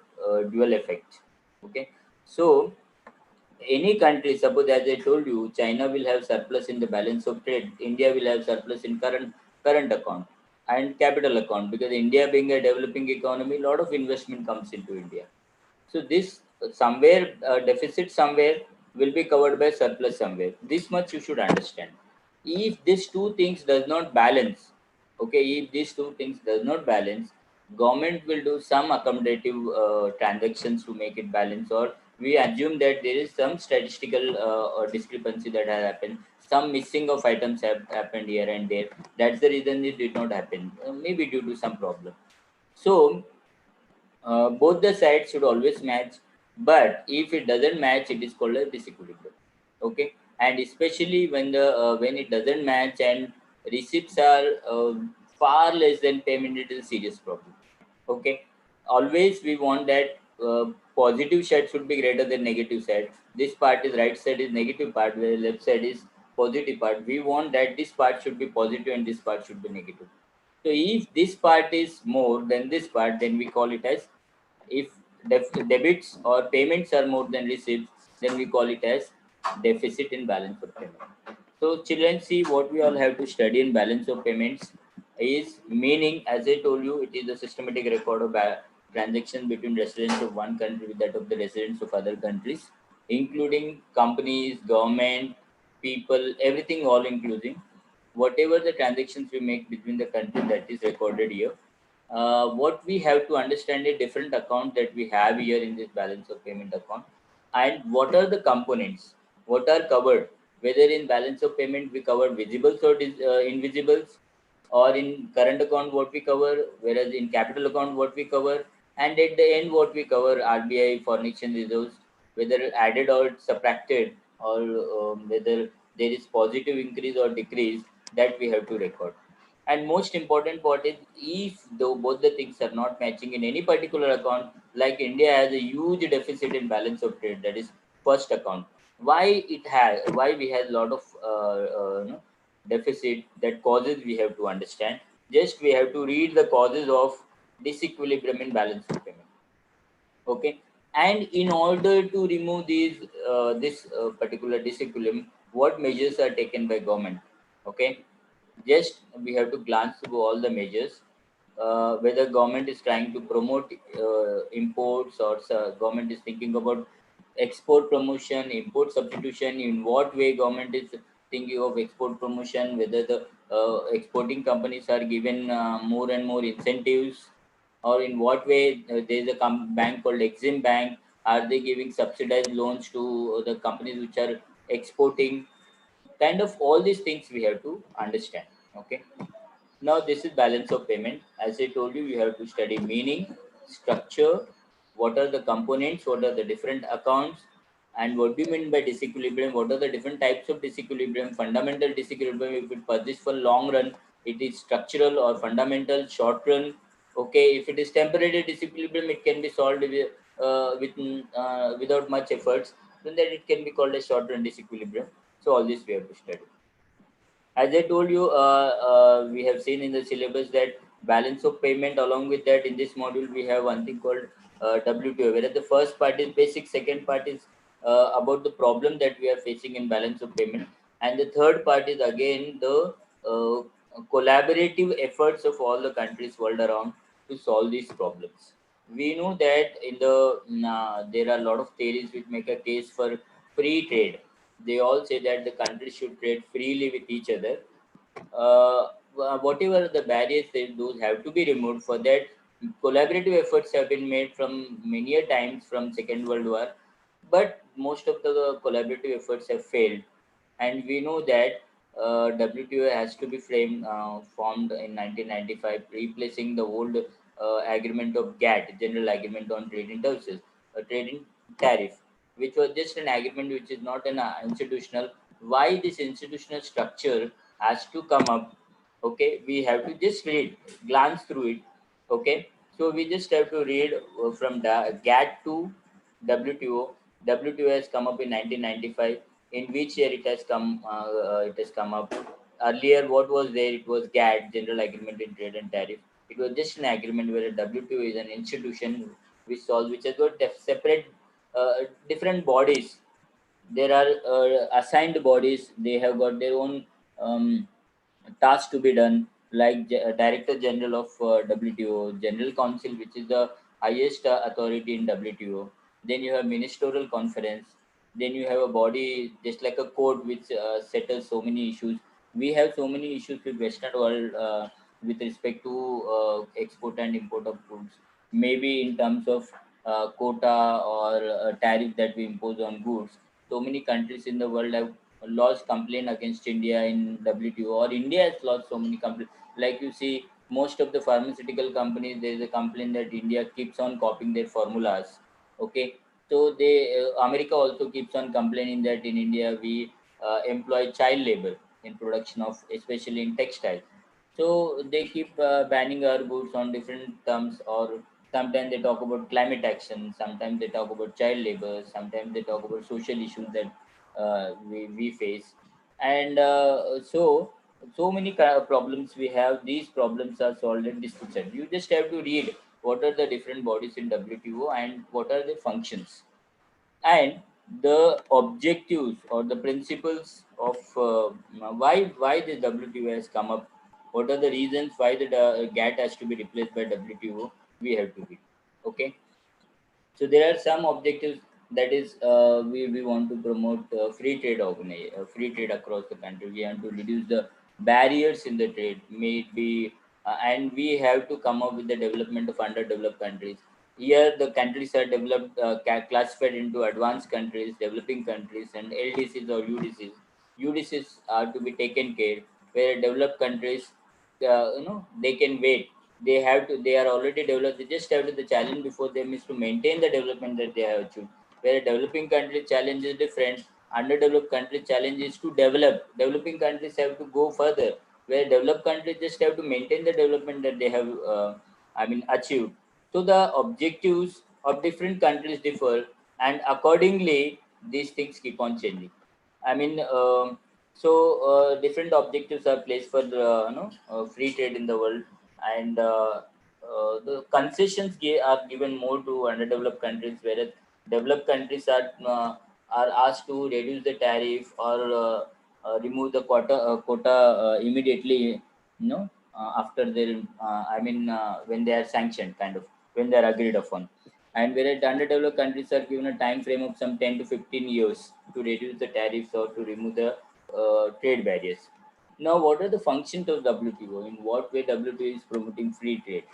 dual effect. Okay, so any country, suppose as I told you, China will have surplus in the balance of trade, India will have surplus in current account and capital account, because India being a developing economy, a lot of investment comes into India. So this somewhere deficit somewhere will be covered by surplus somewhere. This much you should understand. If these two things does not balance, okay, if these two things does not balance, government will do some accommodative transactions to make it balance, or we assume that there is some statistical or discrepancy that has happened. Some missing of items have happened here and there. That's the reason it did not happen. Maybe due to some problem. So both the sides should always match, but if it doesn't match, it is called a disequilibrium. Okay, and especially when it doesn't match and receipts are far less than payment, it is a serious problem. Okay, always we want that positive side should be greater than negative side. This part is right side is negative part, where left side is positive part. We want that this part should be positive and this part should be negative. So if this part is more than this part, then we call it as, if debits or payments are more than receipts, then we call it as deficit in balance of payment. So children, see what we all have to study in balance of payments is meaning, as I told you, it is a systematic record of transaction between residents of one country with that of the residents of other countries, including companies, government, people, everything all including. Whatever the transactions we make between the countries, that is recorded here. What we have to understand a different account that we have here in this balance of payment account, and what are the components, what are covered, whether in balance of payment we cover visibles or invisibles, or in current account what we cover, whereas in capital account what we cover, and at the end what we cover, RBI foreign exchange reserves, whether added or subtracted, or whether there is positive increase or decrease, that we have to record. And most important part is, if though both the things are not matching in any particular account, like India has a huge deficit in balance of trade, that is first account. Why we have a lot of deficit, that causes we have to understand. Just we have to read the causes of disequilibrium in balance of payment. Okay, and in order to remove this particular disequilibrium, what measures are taken by government? Okay, just we have to glance through all the measures, whether government is trying to promote imports, or government is thinking about export promotion, import substitution, in what way government is thinking of export promotion, whether the exporting companies are given more and more incentives, or in what way there is a bank called Exim Bank, are they giving subsidized loans to the companies which are exporting? Kind of all these things we have to understand. Okay, now this is balance of payment. As I told you, you have to study meaning, structure, what are the components, what are the different accounts, and what do you mean by disequilibrium, what are the different types of disequilibrium. Fundamental disequilibrium, if it persists for long run, it is structural, or fundamental short run. Okay, if it is temporary disequilibrium, it can be solved without much efforts, then that it can be called a short run disequilibrium. So all this we have to study. As I told you, we have seen in the syllabus that balance of payment. Along with that, in this module, we have one thing called WTO, whereas the first part is basic, second part is about the problem that we are facing in balance of payment, and the third part is again the uh, collaborative efforts of all the countries world around to solve these problems. We know that in there are a lot of theories which make a case for free trade. They all say that the countries should trade freely with each other. Whatever the barriers, those have to be removed. For that, collaborative efforts have been made from many a times from Second World War, but most of the collaborative efforts have failed. And we know that WTO has to be formed in 1995, replacing the old agreement of GATT, General Agreement on Trade in Services, a trade tariff, which was just an agreement which is not an institutional. Why this institutional structure has to come up? Okay, we have to just read, glance through it. Okay, so we just have to read from the GATT to WTO. WTO has come up in 1995. In which year it has come? It has come up. Earlier, what was there? It was GATT, General Agreement in Trade and Tariff. It was just an agreement where WTO is an institution which has got separate, different bodies. There are assigned bodies. They have got their own tasks to be done, like Director General of WTO, General Council, which is the highest authority in WTO. Then you have Ministerial Conference. Then you have a body just like a court which settles so many issues. We have so many issues with Western world with respect to export and import of goods. Maybe in terms of quota or tariff that we impose on goods. So many countries in the world have lost complaint against India in WTO, or India has lost so many complaints. Like you see, most of the pharmaceutical companies, there is a complaint that India keeps on copying their formulas. Okay, so America also keeps on complaining that in India we employ child labor in production of, especially in textiles. So they keep banning our goods on different terms, or sometimes they talk about climate action, sometimes they talk about child labor, sometimes they talk about social issues that we face. And so many problems we have. These problems are solved in discussion. You just have to read what are the different bodies in WTO and what are the functions, and the objectives or the principles of why the WTO has come up. What are the reasons why the GATT has to be replaced by WTO? We have to read. Okay, so there are some objectives, that is we want to promote free trade across the country. We want to reduce the barriers in the trade, may it be and we have to come up with the development of underdeveloped countries. Here the countries are developed, classified into advanced countries, developing countries, and LDCs or UDCs. UDCs are to be taken care, where developed countries, they can wait. They are already developed. They just have to, the challenge before them is to maintain the development that they have achieved. Where a developing country challenge is different, underdeveloped country challenge is to develop. Developing countries have to go further, where developed countries just have to maintain the development that they have achieved. So the objectives of different countries differ, and accordingly these things keep on changing. I mean, different objectives are placed for free trade in the world. And the concessions are given more to underdeveloped countries, whereas developed countries are asked to reduce the tariff or remove the quota immediately. After their when they are sanctioned, kind of when they are agreed upon. And whereas underdeveloped countries are given a time frame of some 10 to 15 years to reduce the tariffs or to remove the trade barriers. Now, what are the functions of WTO? In what way WTO is promoting free trade?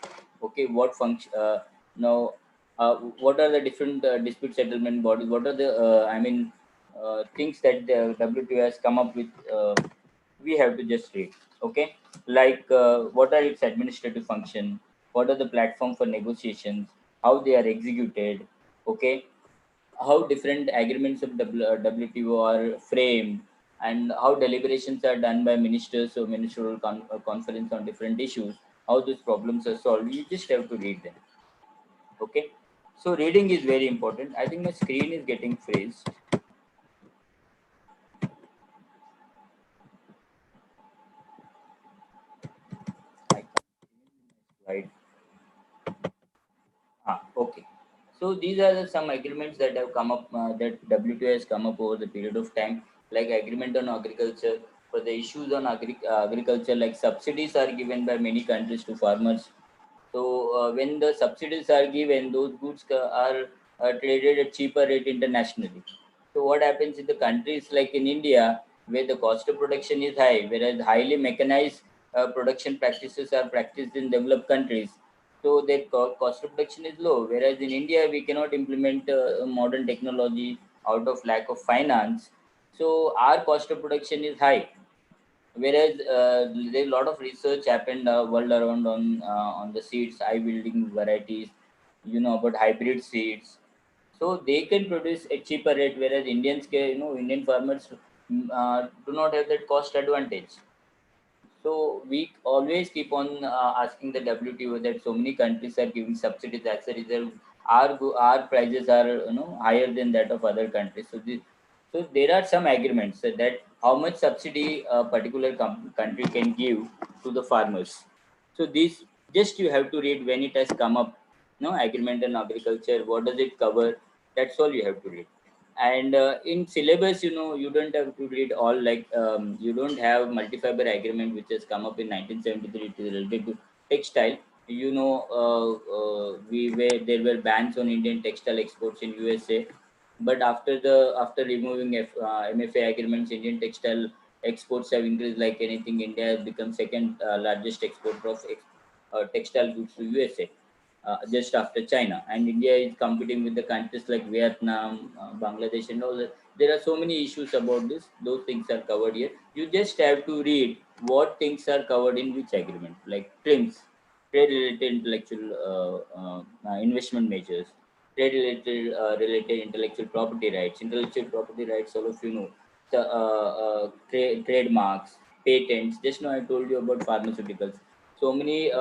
Okay, what function? Now, what are the different dispute settlement bodies? What are the things that the WTO has come up with? We have to just read. Okay, like what are its administrative function? What are the platform for negotiations? How they are executed? Okay, how different agreements of WTO are framed, and how deliberations are done by ministers or ministerial conference on different issues, how those problems are solved. You just have to read them. Okay. So reading is very important. I think my screen is getting freezed. I can't slide. Okay. So these are some agreements that have come up that WTO has come up over the period of time, like agreement on agriculture. For the issues on agriculture, like subsidies are given by many countries to farmers. So when the subsidies are given, those goods are traded at cheaper rate internationally. So what happens in the countries like in India, where the cost of production is high, whereas highly mechanized production practices are practiced in developed countries. So their cost of production is low. Whereas in India, we cannot implement modern technology out of lack of finance. So our cost of production is high, whereas there a lot of research happened world around on the seeds, high yielding varieties, about hybrid seeds, so they can produce at cheaper rate, whereas Indian farmers do not have that cost advantage. So we always keep on asking the WTO that so many countries are giving subsidies. As a result, our prices are higher than that of other countries. So there are some agreements that how much subsidy a particular country can give to the farmers. So this just you have to read when it has come up. No agreement on agriculture. What does it cover? That's all you have to read. And in syllabus, you don't have to read all, like you don't have multi-fiber agreement which has come up in 1973. It is related to textile. We were there were bans on Indian textile exports in USA, but after removing MFA agreements, Indian textile exports have increased like anything. India has become second largest exporter of textile goods to USA, just after China. And India is competing with the countries like Vietnam, Bangladesh, and all that. There are so many issues about this. Those things are covered here. You just have to read what things are covered in which agreement, like TRIMS, trade-related intellectual investment measures, trade-related intellectual property rights. Intellectual property rights, all of the trademarks, patents. Just now I told you about pharmaceuticals. So many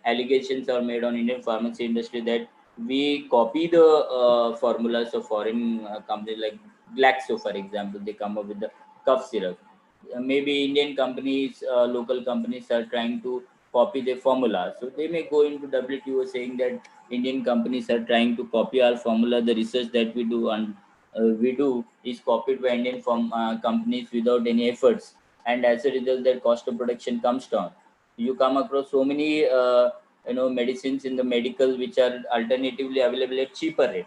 allegations are made on Indian pharmacy industry that we copy the formulas of foreign companies like Glaxo, for example. They come up with the cough syrup. Maybe Indian companies, local companies are trying to copy the formula. So they may go into WTO saying that Indian companies are trying to copy our formula. The research that we do is copied by Indian companies without any efforts, and as a result, their cost of production comes down. You come across so many medicines in the medical which are alternatively available at cheaper rate.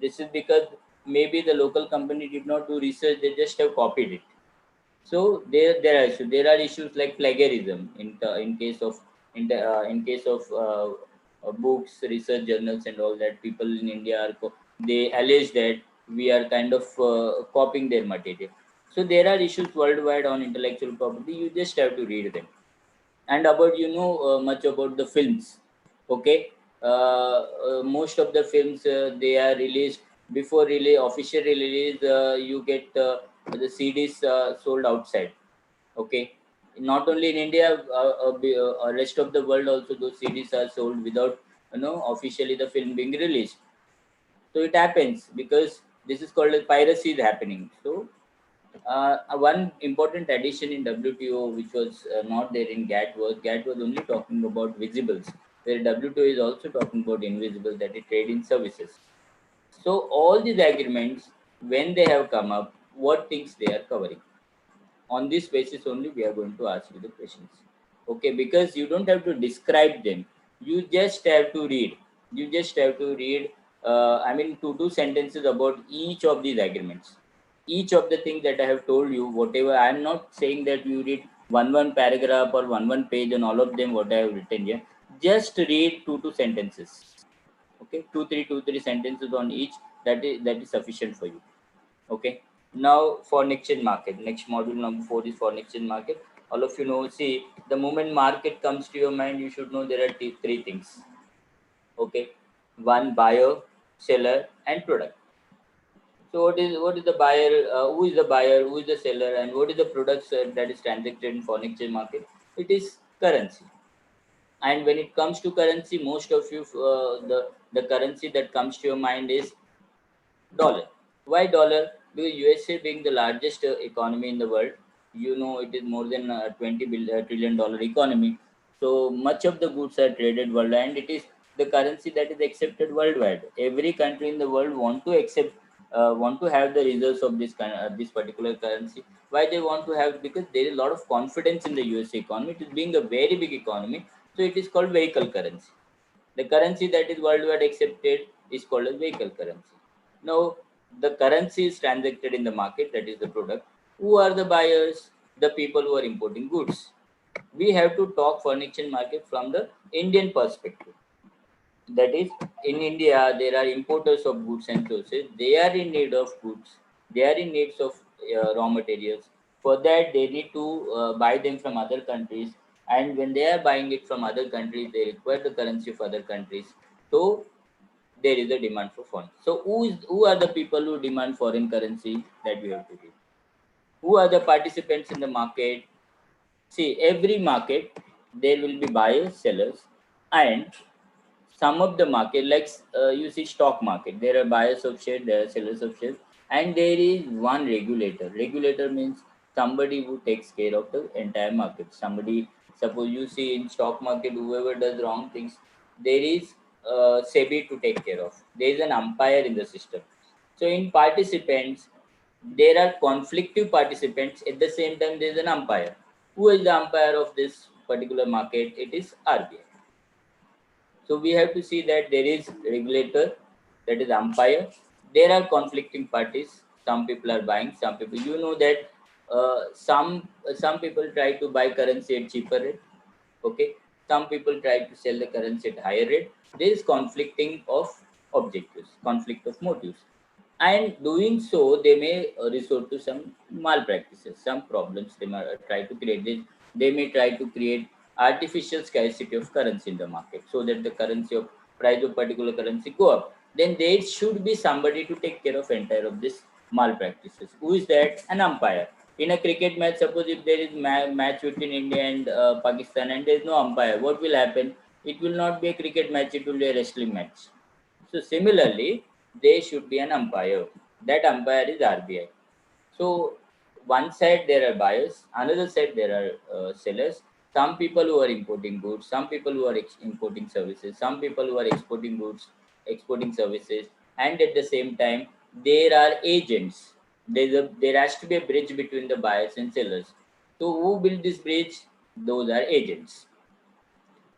This is because maybe the local company did not do research; they just have copied it. So there are issues like plagiarism in case of books, research journals, and all that. People in India they allege that we are kind of copying their material. So there are issues worldwide on intellectual property. You just have to read them. And about much about the films. Okay, most of the films they are released before really official release. You get the CDs sold outside. Okay, not only in India, rest of the world also those CDs are sold without officially the film being released. So it happens because this is called as piracy is happening. So one important addition in WTO, which was not there in GATT, was only talking about visibles. where W2 is also talking about invisible, that is trade in services. So all these agreements, when they have come up, what things they are covering? On this basis only we are going to ask you the questions. Okay, because you don't have to describe them, you just have to read. You just have to read, I mean, two sentences about each of these agreements. Each of the things that I have told you, whatever, I am not saying that you read one paragraph or one page on all of them what I have written here. Just read two sentences. Okay, two three sentences on each. That is sufficient for you. Okay. Now for next gen market, next module number 4 is for next gen market. All of you know, see, the moment market comes to your mind, you should know there are three things. Okay, one, buyer, seller, and product. So what is the buyer? Who is the buyer? Who is the seller? And what is the products that is transacted in foreign exchange market? It is currency. And when it comes to currency, most of you, the currency that comes to your mind is dollar. Why dollar? Because USA being the largest economy in the world, you know, it is more than 20 trillion dollar economy. So much of the goods are traded worldwide, and it is the currency that is accepted worldwide. Every country in the world want to accept, want to have the results of this particular currency. Why they want to have? Because there is a lot of confidence in the USA economy. It is being a very big economy, so it is called vehicle currency. The currency that is worldwide accepted is called as vehicle currency. Now, the currency is transacted in the market, that is the product. Who are the buyers? The people who are importing goods. We have to talk furniture market from the Indian perspective. That is, in India there are importers of goods and services. They are in need of goods, they are in needs of raw materials. For that they need to buy them from other countries, and when they are buying it from other countries they require the currency of other countries. So there is a demand for foreign. So who are the people who demand foreign currency? That we have to read. Who are the participants in the market? See, every market there will be buyers, sellers, and some of the market, like you see stock market, there are buyers of shares, there are sellers of shares, and there is one regulator. Regulator means somebody who takes care of the entire market. Somebody, suppose you see in stock market, whoever does wrong things, there is SEBI to take care of. There is an umpire in the system. So in participants, there are conflictive participants. At the same time there is an umpire. Who is the umpire of this particular market? It is RBI. So we have to see that there is regulator, that is umpire. There are conflicting parties. Some people are buying, some people. You know that some people try to buy currency at cheaper rate. Okay, some people try to sell the currency at higher rate. There is conflicting of objectives, conflict of motives, and doing so they may resort to some malpractices, some problems they may try to create. They may try to create artificial scarcity of currency in the market, so that the currency of price of particular currency go up. Then there should be somebody to take care of entire of this malpractices. Who is that? An umpire. In a cricket match, suppose if there is match between India and Pakistan and there is no umpire, what will happen? It will not be a cricket match, it will be a wrestling match. So similarly, there should be an umpire. That umpire is RBI. So one side there are buyers, another side there are sellers. Some people who are importing goods, some people who are importing services, some people who are exporting goods, exporting services, and at the same time there are agents. There has to be a bridge between the buyers and sellers. So who build this bridge? Those are agents.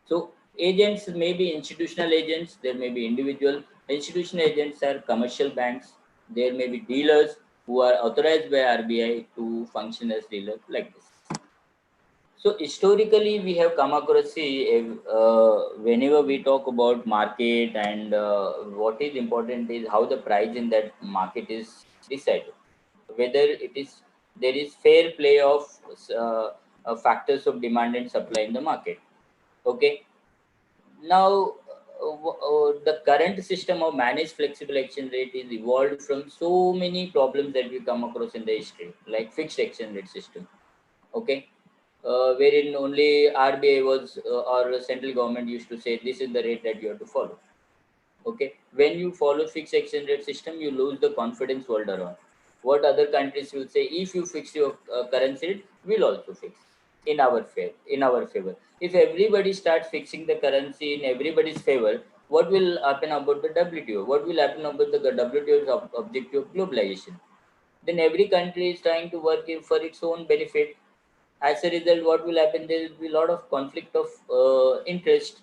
So agents may be institutional agents, there may be individual. Institutional agents are commercial banks. There may be dealers who are authorized by RBI to function as dealers, like this. So historically, we have come across, see, whenever we talk about market, and what is important is how the price in that market is decided. Whether it is, there is fair play of uh, factors of demand and supply in the market. Okay. Now, the current system of managed flexible exchange rate is evolved from so many problems that we come across in the history, like fixed exchange rate system. Okay, wherein only RBI was or central government used to say this is the rate that you have to follow. Okay, when you follow fixed exchange rate system, you lose the confidence world around. What other countries will say? If you fix your currency rate, we'll also fix. in our favor. If everybody starts fixing the currency in everybody's favor, what will happen about the WTO? What will happen about the WTO's objective of globalization? Then every country is trying to work for its own benefit. As a result, what will happen? There will be a lot of conflict of interest.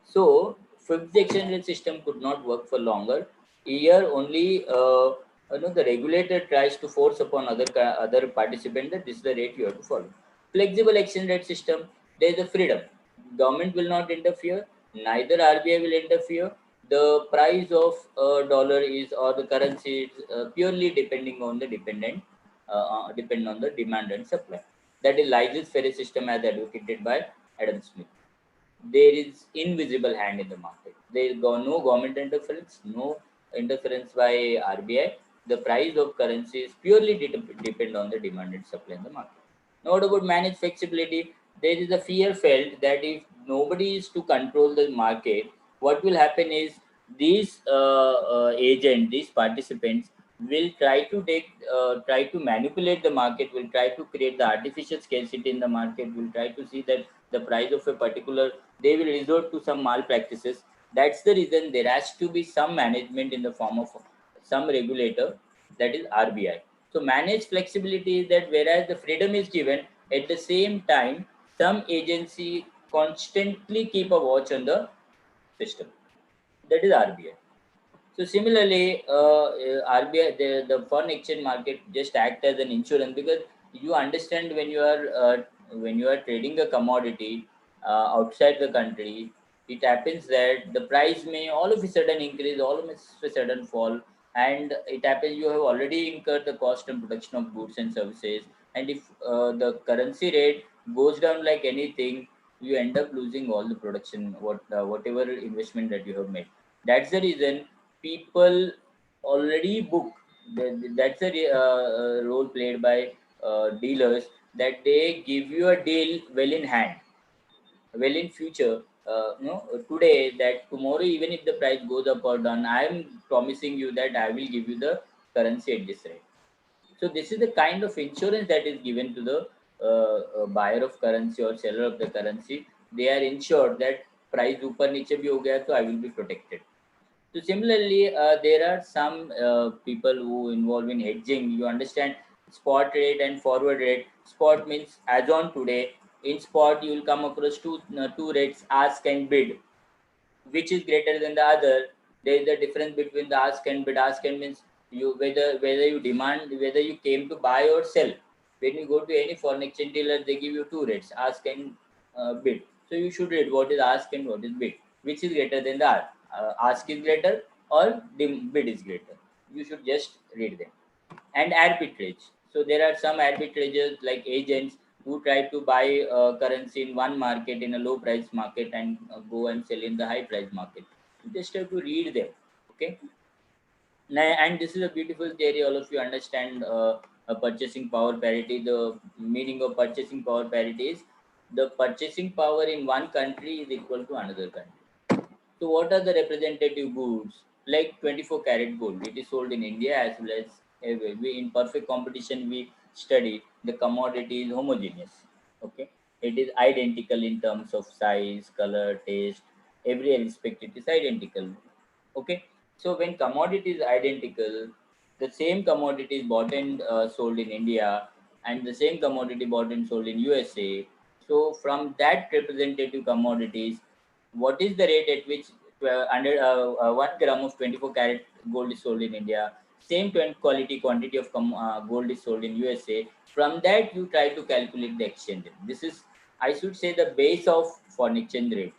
So fixed exchange rate system could not work for longer. Here only the regulator tries to force upon other participant that this is the rate you have to follow. Flexible exchange rate system, there is a freedom. Government will not interfere, neither RBI will interfere. The price of dollar is or the currency is purely depending on the depend on the demand and supply. That is Leibniz Ferry system as advocated by Adam Smith. There is invisible hand in the market. There is no government interference, no interference by RBI. The price of currency is purely depend on the demand and supply in the market. Now, what about managed flexibility? There is a fear felt that if nobody is to control the market, what will happen is these these participants will try to manipulate the market, will try to create the artificial scarcity in the market, will try to see that the price of a particular, they will resort to some malpractices. That's the reason there has to be some management in the form of some regulator, that is RBI. So managed flexibility is that whereas the freedom is given, at the same time, some agency constantly keep a watch on the system. That is RBI. So similarly, RBI, the foreign exchange market just act as an insurance, because you understand when you are trading a commodity outside the country, it happens that the price may all of a sudden increase, all of a sudden fall, and it happens you have already incurred the cost and production of goods and services, and if the currency rate goes down like anything, you end up losing all the production, whatever investment that you have made. That's the reason people already book. That's a role played by dealers, that they give you a deal well in hand, well in future. Today that tomorrow, even if the price goes up or down, I am promising you that I will give you the currency at this rate. So this is the kind of insurance that is given to the buyer of currency or seller of the currency. They are ensured that price ऊपर नीचे भी हो गया तो I will be protected. So similarly, there are some people who involve in hedging. You understand spot rate and forward rate. Spot means as on today. In spot, you will come across two rates: ask and bid. Which is greater than the other? There is a difference between the ask and bid. Ask and means you whether you demand, whether you came to buy or sell. When you go to any foreign exchange dealer, they give you two rates: ask and bid. So you should read what is ask and what is bid, which is greater than the other. Ask is greater or the bid is greater. You should just read them. And arbitrage. So there are some arbitragers like agents who try to buy currency in one market in a low price market and go and sell in the high price market. You just have to read them. Okay. And this is a beautiful theory. All of you understand a purchasing power parity. The meaning of purchasing power parity is the purchasing power in one country is equal to another country. So what are the representative goods? Like 24 karat gold, it is sold in India as well as everywhere. We, in perfect competition, we study the commodity is homogeneous. Okay, it is identical in terms of size, color, taste. Every aspect it is identical. Okay, so when commodity is identical, the same commodity is bought and sold in India, and the same commodity bought and sold in USA. So from that representative commodities, what is the rate at which 1 gram of 24 karat gold is sold in India? Same quality quantity of gold is sold in USA. From that, you try to calculate the exchange rate. This is, I should say, the base of foreign exchange rate.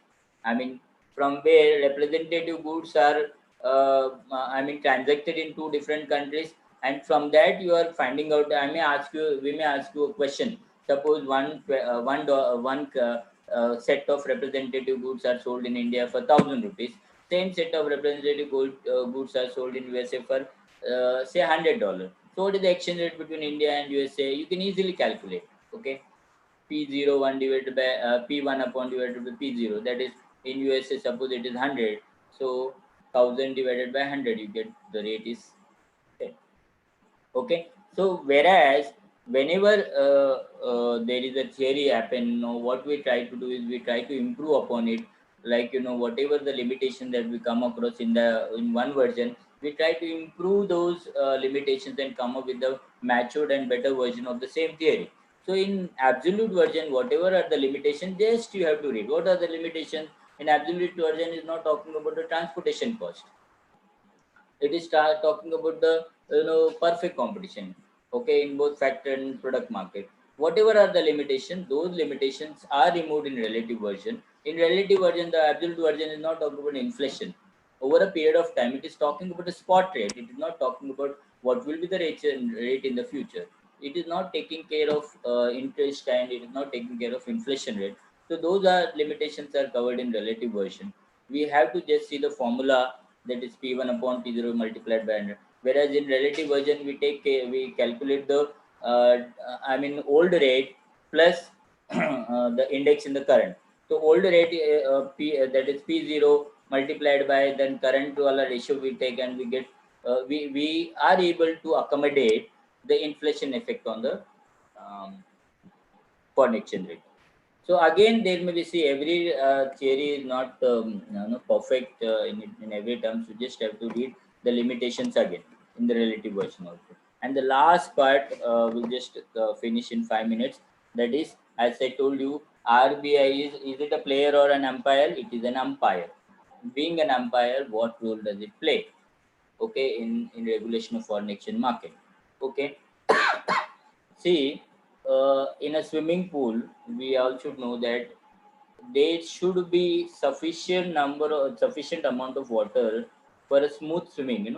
I mean, from where representative goods are, transacted in two different countries, and from that you are finding out. We may ask you a question. Suppose one set of representative goods are sold in India for 1,000 rupees. Same set of representative goods are sold in USA for say $100. So what is the exchange rate between India and USA? You can easily calculate. Okay, P01 divided by P1 upon divided by P0. That is in USA. Suppose it is 100. So 1,000 divided by 100, you get the rate is 10. Okay. So whereas whenever there is a theory happen, what we try to do is we try to improve upon it. Like, whatever the limitation that we come across in one version, we try to improve those limitations and come up with the matured and better version of the same theory. So in absolute version, whatever are the limitations, just you have to read what are the limitations. In absolute version is not talking about the transportation cost. It is start talking about the perfect competition, okay, in both factor and product market. Whatever are the limitations, those limitations are removed in relative version. In relative version, the absolute version is not talking about inflation over a period of time. It is talking about the spot rate. It is not talking about what will be the rate in the future. It is not taking care of interest, and it is not taking care of inflation rate. So those are limitations are covered in relative version. We have to just see the formula, that is P1 upon P0 multiplied by 100. Whereas in relative version, we calculate the old rate plus the index in the current. So old rate that is P0 multiplied by then current to all ratio we take, and we get we are able to accommodate the inflation effect on the um, foreign exchange rate. So again, there may be, see, every theory is not perfect in every term. So just have to read the limitations again in the relative version also. And the last part we'll just finish in 5 minutes. That is, as I told you, RBI is it a player or an umpire? It is an umpire. Being an umpire, what role does it play? Okay, in regulation of foreign exchange market. Okay, see, in a swimming pool, we all should know that there should be sufficient amount of water for a smooth swimming.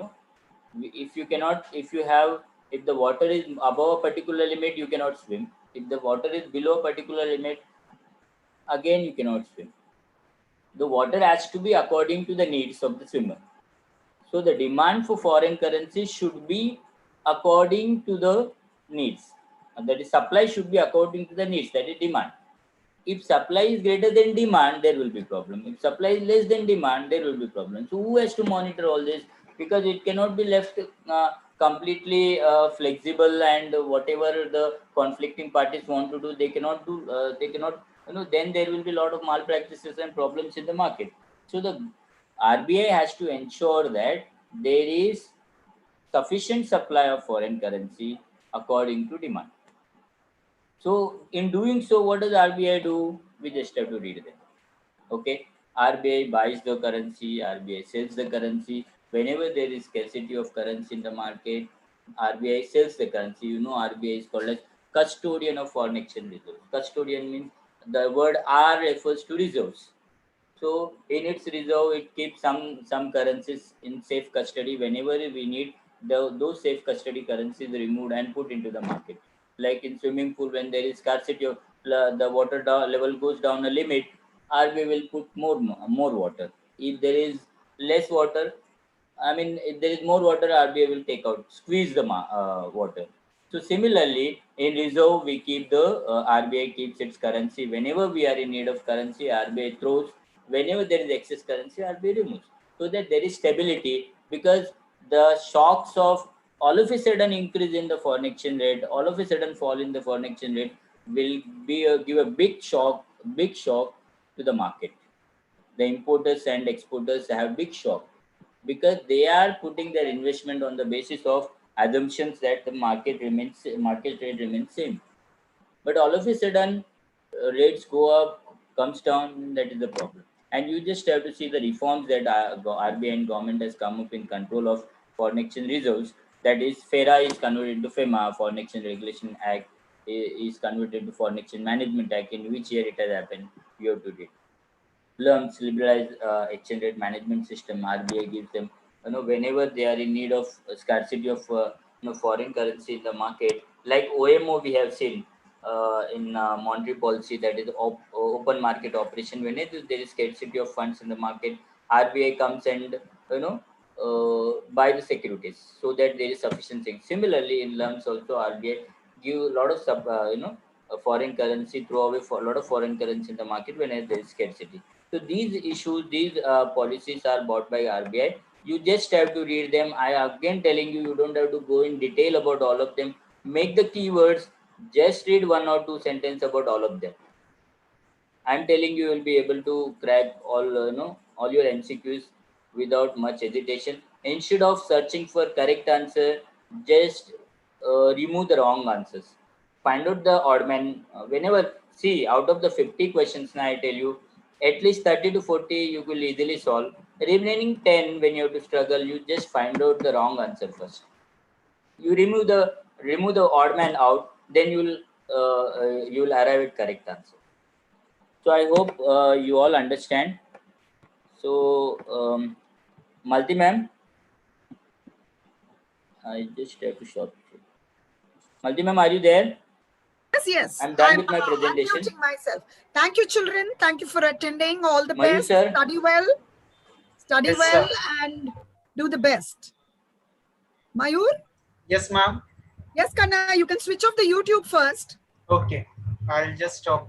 If you cannot, if the water is above a particular limit, you cannot swim. If the water is below a particular limit, again you cannot swim. The water has to be according to the needs of the swimmer. So the demand for foreign currency should be according to the needs. And that is, supply should be according to the needs, that is demand. If supply is greater than demand, there will be problem. If supply is less than demand, there will be problem. So who has to monitor all this? Because it cannot be left completely flexible, and whatever the conflicting parties want to do, they cannot do. They cannot. Then there will be a lot of malpractices and problems in the market. So the RBI has to ensure that there is sufficient supply of foreign currency according to demand. So in doing so, what does RBI do? We just have to read them. Okay, RBI buys the currency, RBI sells the currency. Whenever there is scarcity of currency in the market, RBI sells the currency. RBI is called as custodian of foreign exchange reserves. Custodian means the word R refers to reserves. So in its reserve, it keeps some currencies in safe custody. Whenever we need, those safe custody currencies removed and put into the market. Like in swimming pool, when there is scarcity of the water level goes down a limit, RBI will put more water. If there is less water, if there is more water, RBI will take out, squeeze the water. So similarly, in reserve, we keep the RBI keeps its currency. Whenever we are in need of currency, RBI throws. Whenever there is excess currency, RBI removes, so that there is stability. Because the shocks of all of a sudden increase in the foreign exchange rate, all of a sudden fall in the foreign exchange rate, will give a big shock to the market. The importers and exporters have big shock, because they are putting their investment on the basis of assumptions that the market rate remains same. But all of a sudden, rates go up, comes down. That is the problem. And you just have to see the reforms that RBI and government has come up in control of foreign exchange reserves. That is, FERA is converted to FEMA, Foreign Exchange Regulation Act is converted to Foreign Exchange Management Act. In which year it has happened? You have to read. LUMS, liberalized exchange rate management system. RBI gives them, whenever they are in need of scarcity of foreign currency in the market, like OMO we have seen in monetary policy, that is open market operation. Whenever there is scarcity of funds in the market, RBI comes and buy the securities, so that there is sufficiency. Similarly, in LUMS also, RBI give a lot of foreign currency, throw away for a lot of foreign currency in the market whenever there is scarcity. So these issues, these policies are bought by RBI. You just have to read them. I again telling you, you don't have to go in detail about all of them. Make the keywords, Just read one or two sentences about all of them. I'm telling you, will be able to crack all all your MCQs without much hesitation. Instead of searching for correct answer, just remove the wrong answers. Find out the odd man. Whenever see out of the 50 questions, now I tell you, at least 30 to 40 you will easily solve. Remaining 10, when you have to struggle, you just find out the wrong answer first. You remove the odd man out, then you'll arrive at correct answer. So I hope you all understand. So, Malti ma'am, I just have to stop. Malti ma'am, are you there? Yes, yes. I'm done I'm with my presentation. unmuting myself. Thank you, children. Thank you for attending. All the Mayur best. sir, Study Yes, well, sir. and do the best. Mayur? Yes, ma'am. Yes, Kanna, you can switch off the YouTube first. Okay. I'll just stop the